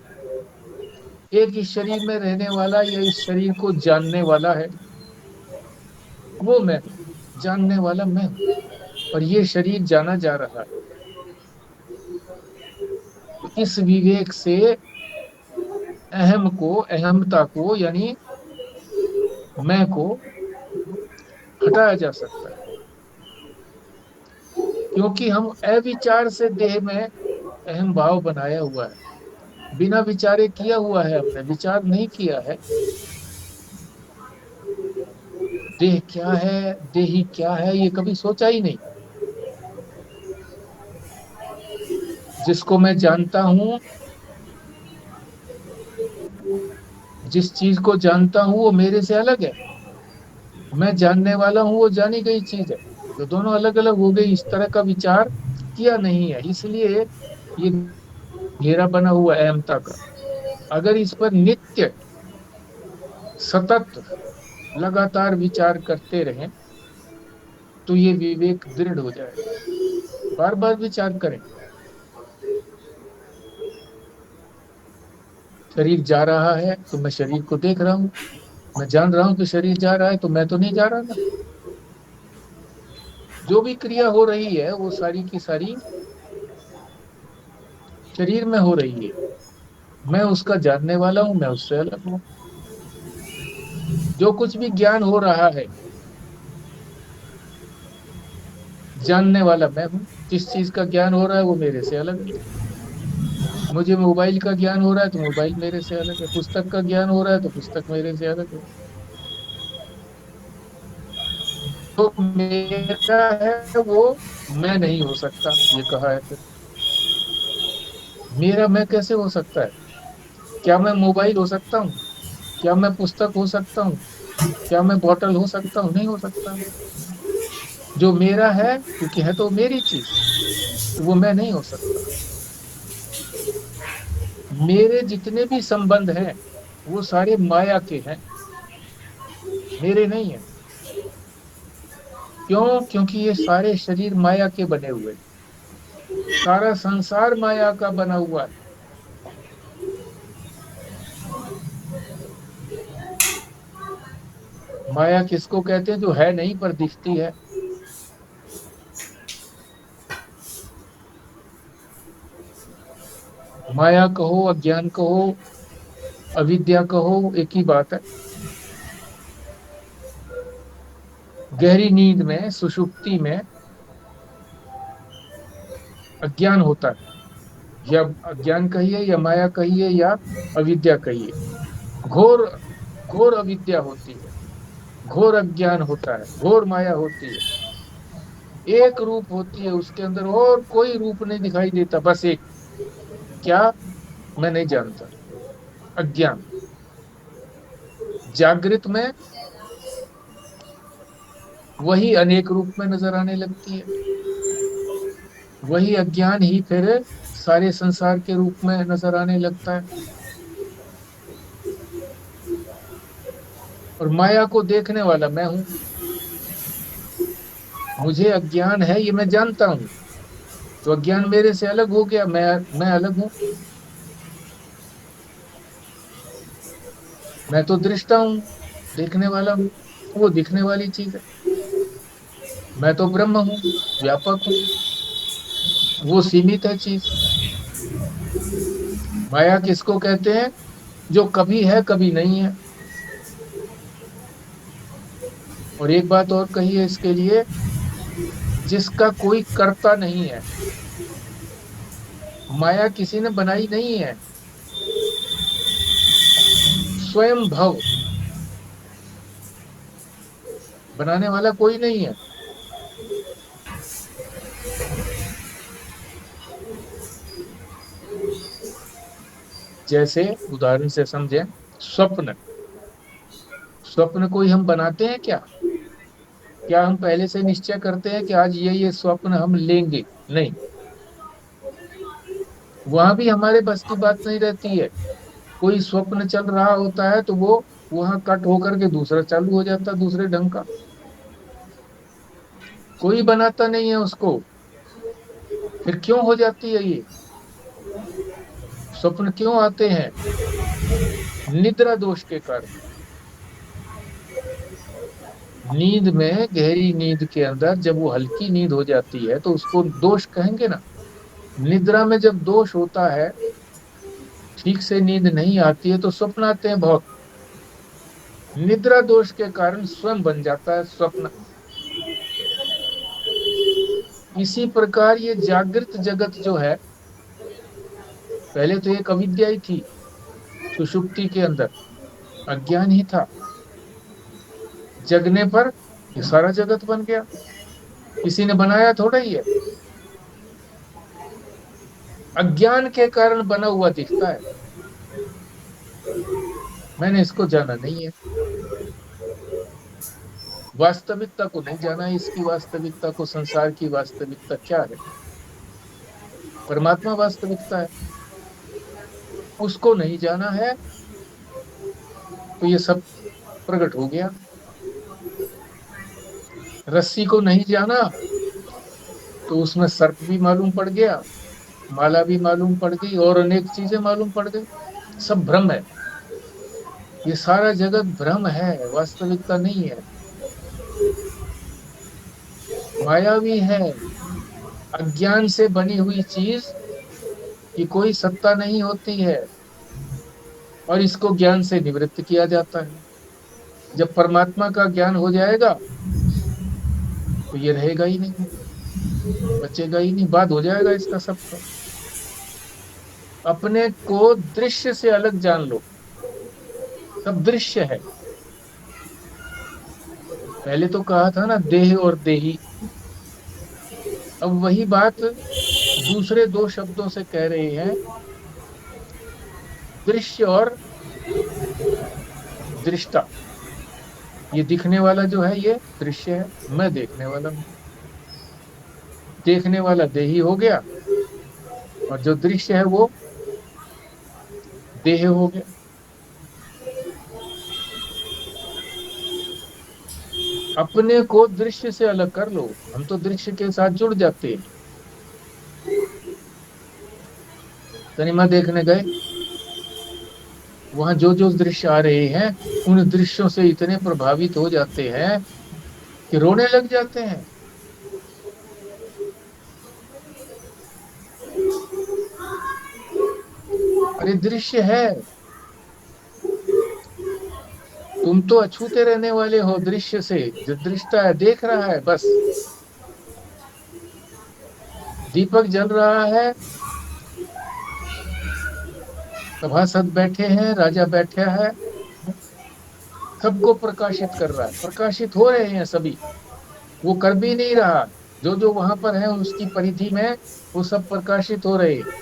एक इस शरीर में रहने वाला या इस शरीर को जानने वाला है, वो मैं, जानने वाला मैं, और ये शरीर जाना जा रहा है। इस विवेक से अहम को, अहमता को यानी मैं को हटाया जा सकता है। क्योंकि हम अविचार से देह में अहम भाव बनाया हुआ है, बिना विचारे किया हुआ है, हमने विचार नहीं किया है। देह क्या है, देही क्या है, ये कभी सोचा ही नहीं। जिसको मैं जानता हूं, जिस चीज को जानता हूं वो मेरे से अलग है। मैं जानने वाला हूं, वो जानी गई चीज है। तो दोनों अलग अलग हो गई, इस तरह का विचार किया नहीं है। इसलिए ये घेरा बना हुआ है अहमता का। अगर इस पर नित्य सतत लगातार विचार करते रहें तो ये विवेक दृढ़ हो जाएगा। बार बार विचार करें। शरीर जा रहा है तो मैं शरीर को देख रहा हूं, मैं जान रहा हूं कि शरीर जा रहा है, तो मैं तो नहीं जा रहा ना। जो भी क्रिया हो रही है वो सारी की सारी शरीर में हो रही है। मैं उसका जानने वाला हूं, मैं उससे अलग हूं। जो कुछ भी ज्ञान हो रहा है, जानने वाला मैं हूं। जिस चीज का ज्ञान हो रहा है वो मेरे से अलग है। मुझे मोबाइल का ज्ञान हो रहा है तो मोबाइल मेरे से अलग है। पुस्तक का ज्ञान हो रहा है तो पुस्तक मेरे से अलग है। तो मेरा है वो मैं नहीं हो सकता, ये कहा है। फिर मेरा मैं कैसे हो सकता है? क्या मैं मोबाइल हो सकता हूँ? क्या मैं पुस्तक हो सकता हूँ? क्या मैं बॉटल हो सकता हूँ? नहीं हो सकता। जो मेरा है, क्योंकि है तो मेरी चीज, तो वो मैं नहीं हो सकता। मेरे जितने भी संबंध हैं वो सारे माया के हैं, मेरे नहीं है। क्यों? क्योंकि ये सारे शरीर माया के बने हुए, सारा संसार माया का बना हुआ है। माया किसको कहते हैं? जो है नहीं पर दिखती है। माया कहो, अज्ञान कहो, अविद्या कहो, एक ही बात है। गहरी नींद में, सुषुप्ति में अज्ञान होता है, या अज्ञान कहिए या माया कहिए या अविद्या कहिए। घोर घोर अविद्या होती है, घोर अज्ञान होता है, घोर माया होती है। एक रूप होती है उसके अंदर, और कोई रूप नहीं दिखाई देता, बस एक। क्या? मैं नहीं जानता, अज्ञान। जागृत में वही अनेक रूप में नजर आने लगती है। वही अज्ञान ही फिर सारे संसार के रूप में नजर आने लगता है। और माया को देखने वाला मैं हूं। मुझे अज्ञान है, ये मैं जानता हूं, तो अज्ञान मेरे से अलग हो गया, मैं अलग हूं। मैं तो दृष्टा हूं, देखने वाला हूं, वो दिखने वाली चीज है। मैं तो ब्रह्म हूं, व्यापक हूं, वो सीमित है चीज। माया किसको कहते हैं? जो कभी है कभी नहीं है। और एक बात और कही है इसके लिए, जिसका कोई कर्ता नहीं है। माया किसी ने बनाई नहीं है, स्वयं भव, बनाने वाला कोई नहीं है। जैसे उदाहरण से समझें, स्वप्न। स्वप्न कोई हम बनाते हैं क्या? क्या हम पहले से निश्चय करते हैं कि आज ये स्वप्न हम लेंगे? नहीं। वहां भी हमारे बस की बात नहीं रहती है। कोई स्वप्न चल रहा होता है तो वो वहां कट होकर के दूसरा चालू हो जाता, दूसरे ढंग का। कोई बनाता नहीं है उसको। फिर क्यों हो जाती है ये स्वप्न? क्यों आते हैं? निद्रा दोष के कारण। नींद में, गहरी नींद के अंदर जब वो हल्की नींद हो जाती है तो उसको दोष कहेंगे ना। निद्रा में जब दोष होता है, ठीक से नींद नहीं आती है, तो स्वप्न आते हैं बहुत। निद्रा दोष के कारण स्वयं बन जाता है स्वप्न। इसी प्रकार ये जागृत जगत जो है पहले तो एक अविद्या ही थी, सुषुप्ति के अंदर अज्ञान ही था। जगने पर ये सारा जगत बन गया, किसी ने बनाया थोड़ा ही है, अज्ञान के कारण बना हुआ दिखता है। मैंने इसको जाना नहीं है, वास्तविकता को नहीं जाना है, इसकी वास्तविकता को, संसार की वास्तविकता क्या है। परमात्मा वास्तविकता है, उसको नहीं जाना है तो ये सब प्रकट हो गया। रस्सी को नहीं जाना तो उसमें सर्प भी मालूम पड़ गया, माला भी मालूम पड़ गई और अनेक चीजें मालूम पड़ गई। सब भ्रम है, ये सारा जगत भ्रम है, वास्तविकता नहीं है, मायावी है। अज्ञान से बनी हुई चीज की कोई सत्ता नहीं होती है और इसको ज्ञान से निवृत्त किया जाता है। जब परमात्मा का ज्ञान हो जाएगा तो ये रहेगा ही नहीं, बचेगा ही नहीं, बाद हो जाएगा इसका सबका। अपने को दृश्य से अलग जान लो, सब दृश्य है। पहले तो कहा था ना देह और देही, अब वही बात दूसरे दो शब्दों से कह रहे हैं, दृश्य और दृष्टा। ये दिखने वाला जो है ये दृश्य है, मैं देखने वाला हूं। देखने वाला देही हो गया और जो दृश्य है वो देह हो गया। अपने को दृश्य से अलग कर लो, हम तो दृश्य के साथ जुड़ जाते हैं। सिनेमा देखने गए, वहां जो जो दृश्य आ रहे हैं उन दृश्यों से इतने प्रभावित हो जाते हैं कि रोने लग जाते हैं। अरे दृश्य है, तुम तो अछूते रहने वाले हो दृश्य से। जो दृष्टा है देख रहा है बस। दीपक जल रहा है, सभासद बैठे हैं, राजा बैठा है, सबको प्रकाशित कर रहा है, प्रकाशित हो रहे हैं सभी। वो कर भी नहीं रहा, जो जो वहां पर है उसकी परिधि में वो सब प्रकाशित हो रहे हैं।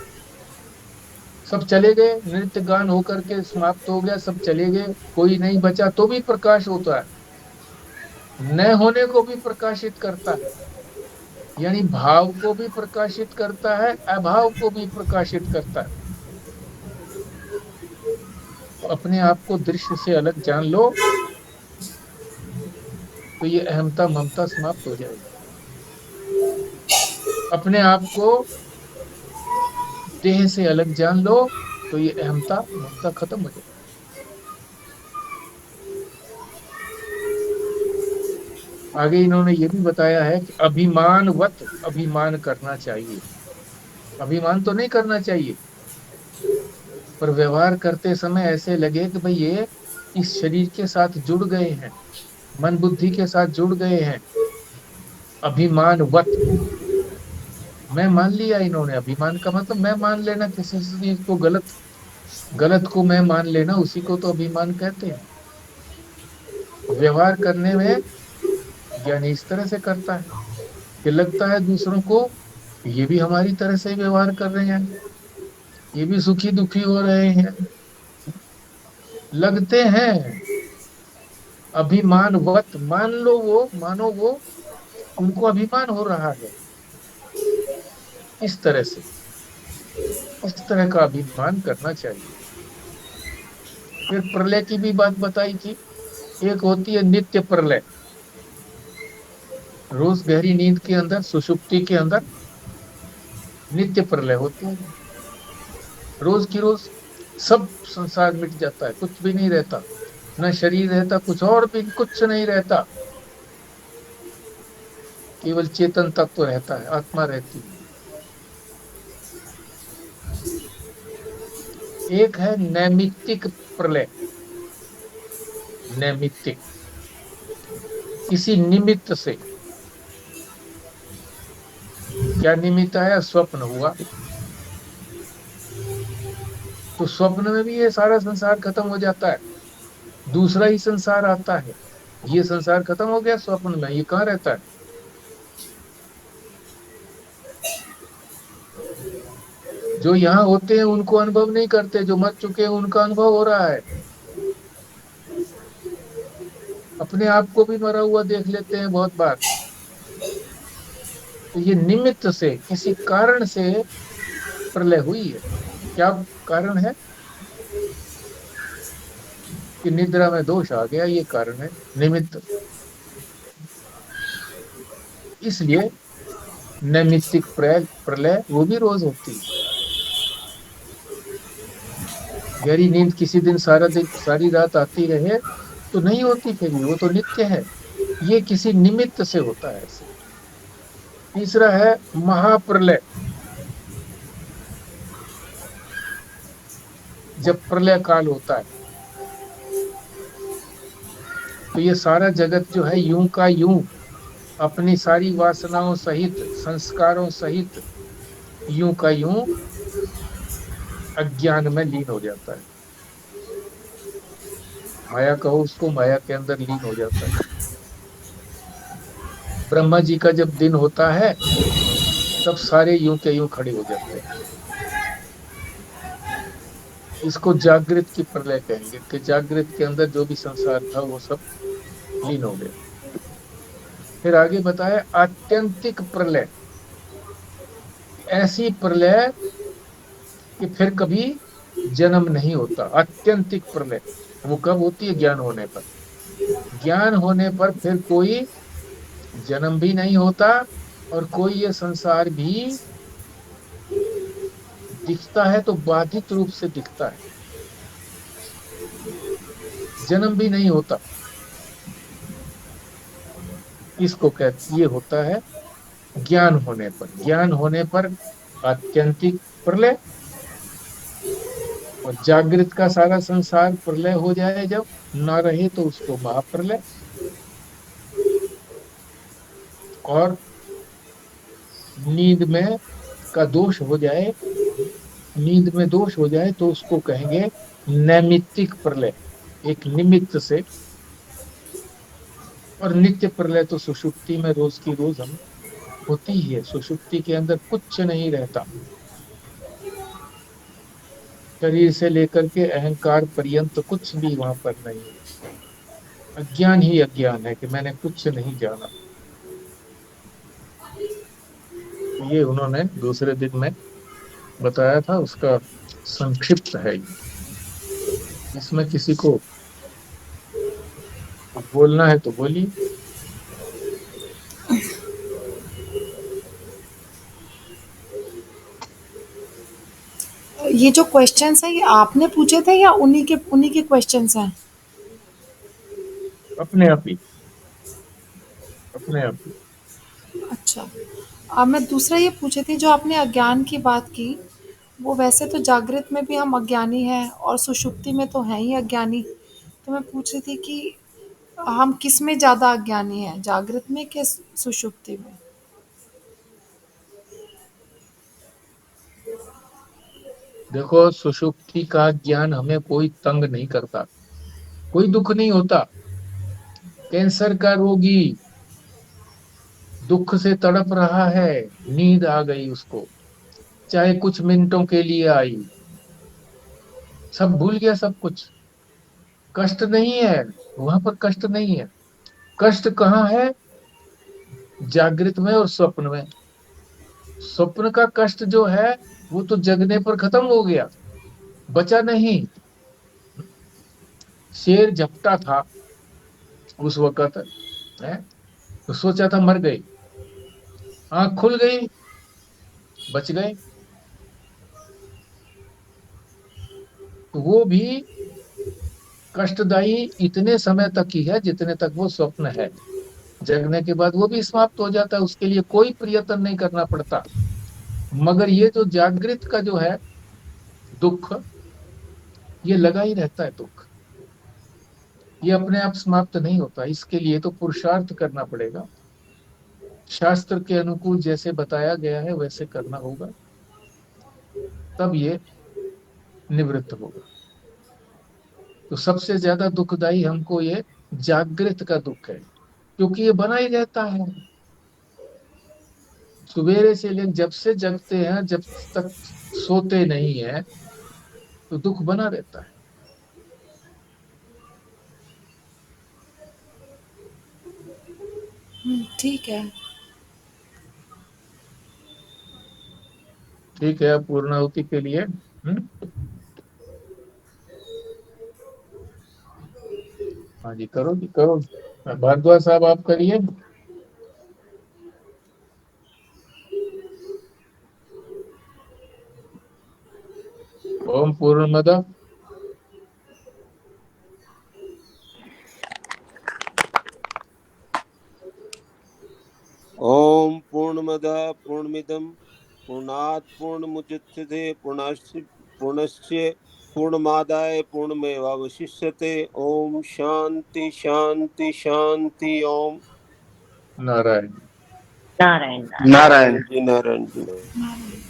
सब चले गए, नृत्य गान होकर के समाप्त हो गया, सब चले गए, कोई नहीं बचा तो भी प्रकाश होता है। न होने को भी प्रकाशित करता है, यानी भाव को भी प्रकाशित करता है, अभाव को भी प्रकाशित करता है। अपने आप को दृश्य से अलग जान लो तो ये अहमता ममता समाप्त हो जाएगी। अपने आप को देह से अलग जान लो तो ये अहमता ममता खत्म हो जाएगी। आगे इन्होंने ये भी बताया है कि अभिमानवत अभिमान करना चाहिए। अभिमान तो नहीं करना चाहिए, पर व्यवहार करते समय ऐसे लगे कि भाई ये इस शरीर के साथ जुड़ गए हैं, मन बुद्धि के साथ जुड़ गए हैं। अभिमानवत, मैं मान लिया इन्होंने। अभिमान का मतलब मैं मान लेना, किसी चीज को गलत को मैं मान लेना, उसी को तो अभिमान कहते हैं। व्यवहार करने में ज्ञानी इस तरह से करता है कि लगता है दूसरों को ये भी हमारी तरह से व्यवहार कर रहे हैं, ये भी सुखी दुखी हो रहे हैं, लगते हैं। अभिमानवत, मान लो वो, मानो वो, उनको अभिमान हो रहा है। इस तरह से, इस तरह का अभिमान करना चाहिए। फिर प्रलय की भी बात बताई थी। एक होती है नित्य प्रलय, रोज गहरी नींद के अंदर, सुषुप्ति के अंदर नित्य प्रलय होती है। रोज की रोज सब संसार मिट जाता है, कुछ भी नहीं रहता, न शरीर रहता, कुछ और भी कुछ नहीं रहता, केवल चेतन तत्व रहता है, आत्मा रहती है। एक है नैमित्तिक प्रलय। नैमित्तिक, किसी निमित्त से। क्या निमित्त है? स्वप्न हुआ, तो स्वप्न में भी ये सारा संसार खत्म हो जाता है, दूसरा ही संसार आता है। ये संसार खत्म हो गया स्वप्न में, ये कहाँ रहता है? जो यहाँ होते हैं उनको अनुभव नहीं करते, जो मर चुके हैं उनका अनुभव हो रहा है। अपने आप को भी मरा हुआ देख लेते हैं बहुत बार। तो ये निमित्त से, किसी कारण से प्रलय हुई है। क्या कारण है? कि निद्रा में दोष आ गया, ये कारण है, निमित्त। इसलिए नैमित्तिक प्रलय वो भी रोज होती है। गहरी नींद किसी दिन सारी रात आती रहे तो नहीं होती, फिर भी वो तो नित्य है। ये किसी निमित्त से होता है ऐसे। तीसरा है महाप्रलय। जब प्रलय काल होता है तो ये सारा जगत जो है यूं का यूं अपनी सारी वासनाओं सहित, संस्कारों सहित यूं का यूं अज्ञान में लीन हो जाता है। माया कहो उसको, माया के अंदर लीन हो जाता है। ब्रह्मा जी का जब दिन होता है तब सारे यूं के यूं खड़े हो जाते हैं। इसको जागृत की प्रलय कहेंगे कि जागृत के अंदर जो भी संसार था वो सब लीन हो गया। फिर आगे बताया आत्यंतिक प्रलय। ऐसी प्रलय कि फिर कभी जन्म नहीं होता। आत्यंतिक प्रलय वो कब होती है? ज्ञान होने पर। ज्ञान होने पर फिर कोई जन्म भी नहीं होता और कोई ये संसार भी दिखता है तो बाधित रूप से दिखता है, जन्म भी नहीं होता। इसको कहते, ये होता है ज्ञान होने पर। ज्ञान होने पर आत्यंतिक प्रलय। और जागृत का सारा संसार प्रलय हो जाए, जब ना रहे तो उसको महाप्रलय। और नींद में का दोष हो जाए, नींद में दोष हो जाए तो उसको कहेंगे नैमित्तिक प्रलय, एक निमित्त से। और नित्य प्रलय तो सुषुप्ति में रोज की रोज हम होती ही है। सुषुप्ति के अंदर कुछ नहीं रहता, शरीर से लेकर के अहंकार पर्यंत कुछ भी वहां पर नहीं है। अज्ञान ही अज्ञान है कि मैंने कुछ नहीं जाना। ये उन्होंने दूसरे दिन में बताया था, उसका संक्षिप्त है ये। इसमें किसी को बोलना है तो बोलिए। ये जो क्वेश्चंस हैं ये आपने पूछे थे या उन्हीं के क्वेश्चंस हैं? अपने आप ही, अपने आप ही। अच्छा, अब मैं दूसरा ये पूछी थी, जो आपने अज्ञान की बात की, वो वैसे तो जागृत में भी हम अज्ञानी हैं और सुषुप्ति में तो हैं ही अज्ञानी। तो मैं पूछ रही थी कि हम किस में ज़्यादा अज्ञानी हैं, जागृत में कि सुषुप्ति में? देखो, सुषुप्ति का ज्ञान हमें कोई तंग नहीं करता, कोई दुख नहीं होता। कैंसर का रोगी दुख से तड़प रहा है, नींद आ गई उसको, चाहे कुछ मिनटों के लिए आई, सब भूल गया, सब कुछ। कष्ट नहीं है वहां पर, कष्ट नहीं है। कष्ट कहाँ है? जागृत में और स्वप्न में। स्वप्न का कष्ट जो है वो तो जगने पर खत्म हो गया, बचा नहीं। शेर झपटा था उस वक्त है, तो सोचा था मर गई, आंख खुल गई, बच गए। तो वो भी कष्टदायी इतने समय तक ही है जितने तक वो स्वप्न है। जगने के बाद वो भी समाप्त हो जाता है, उसके लिए कोई प्रयत्न नहीं करना पड़ता। मगर ये जो जागृत का जो है दुख, ये लगा ही रहता है दुख, ये अपने आप समाप्त नहीं होता। इसके लिए तो पुरुषार्थ करना पड़ेगा, शास्त्र के अनुकूल जैसे बताया गया है वैसे करना होगा, तब ये निवृत्त होगा। तो सबसे ज्यादा दुखदाई हमको ये जागृत का दुख है, क्योंकि ये बना ही रहता है। सवेरे से लेकर जब से जगते हैं, जब तक सोते नहीं है, तो दुख बना रहता है। ठीक है। ठीक है, पूर्णाहुति के लिए हाँ जी, करो जी, करो। भारद्वाज साहब आप करिए। ओम पूर्णमद ओम पूर्णमद पूर्णमिदं पूर्णात् पूर्णमुदच्यते पूर्णस्य पूर्णमादाय पूर्णमेवावशिष्यते। ओम शांति शांति शांति। ओम नारायण नारायण नारायण। नारायण जी नारायण जी नारायण।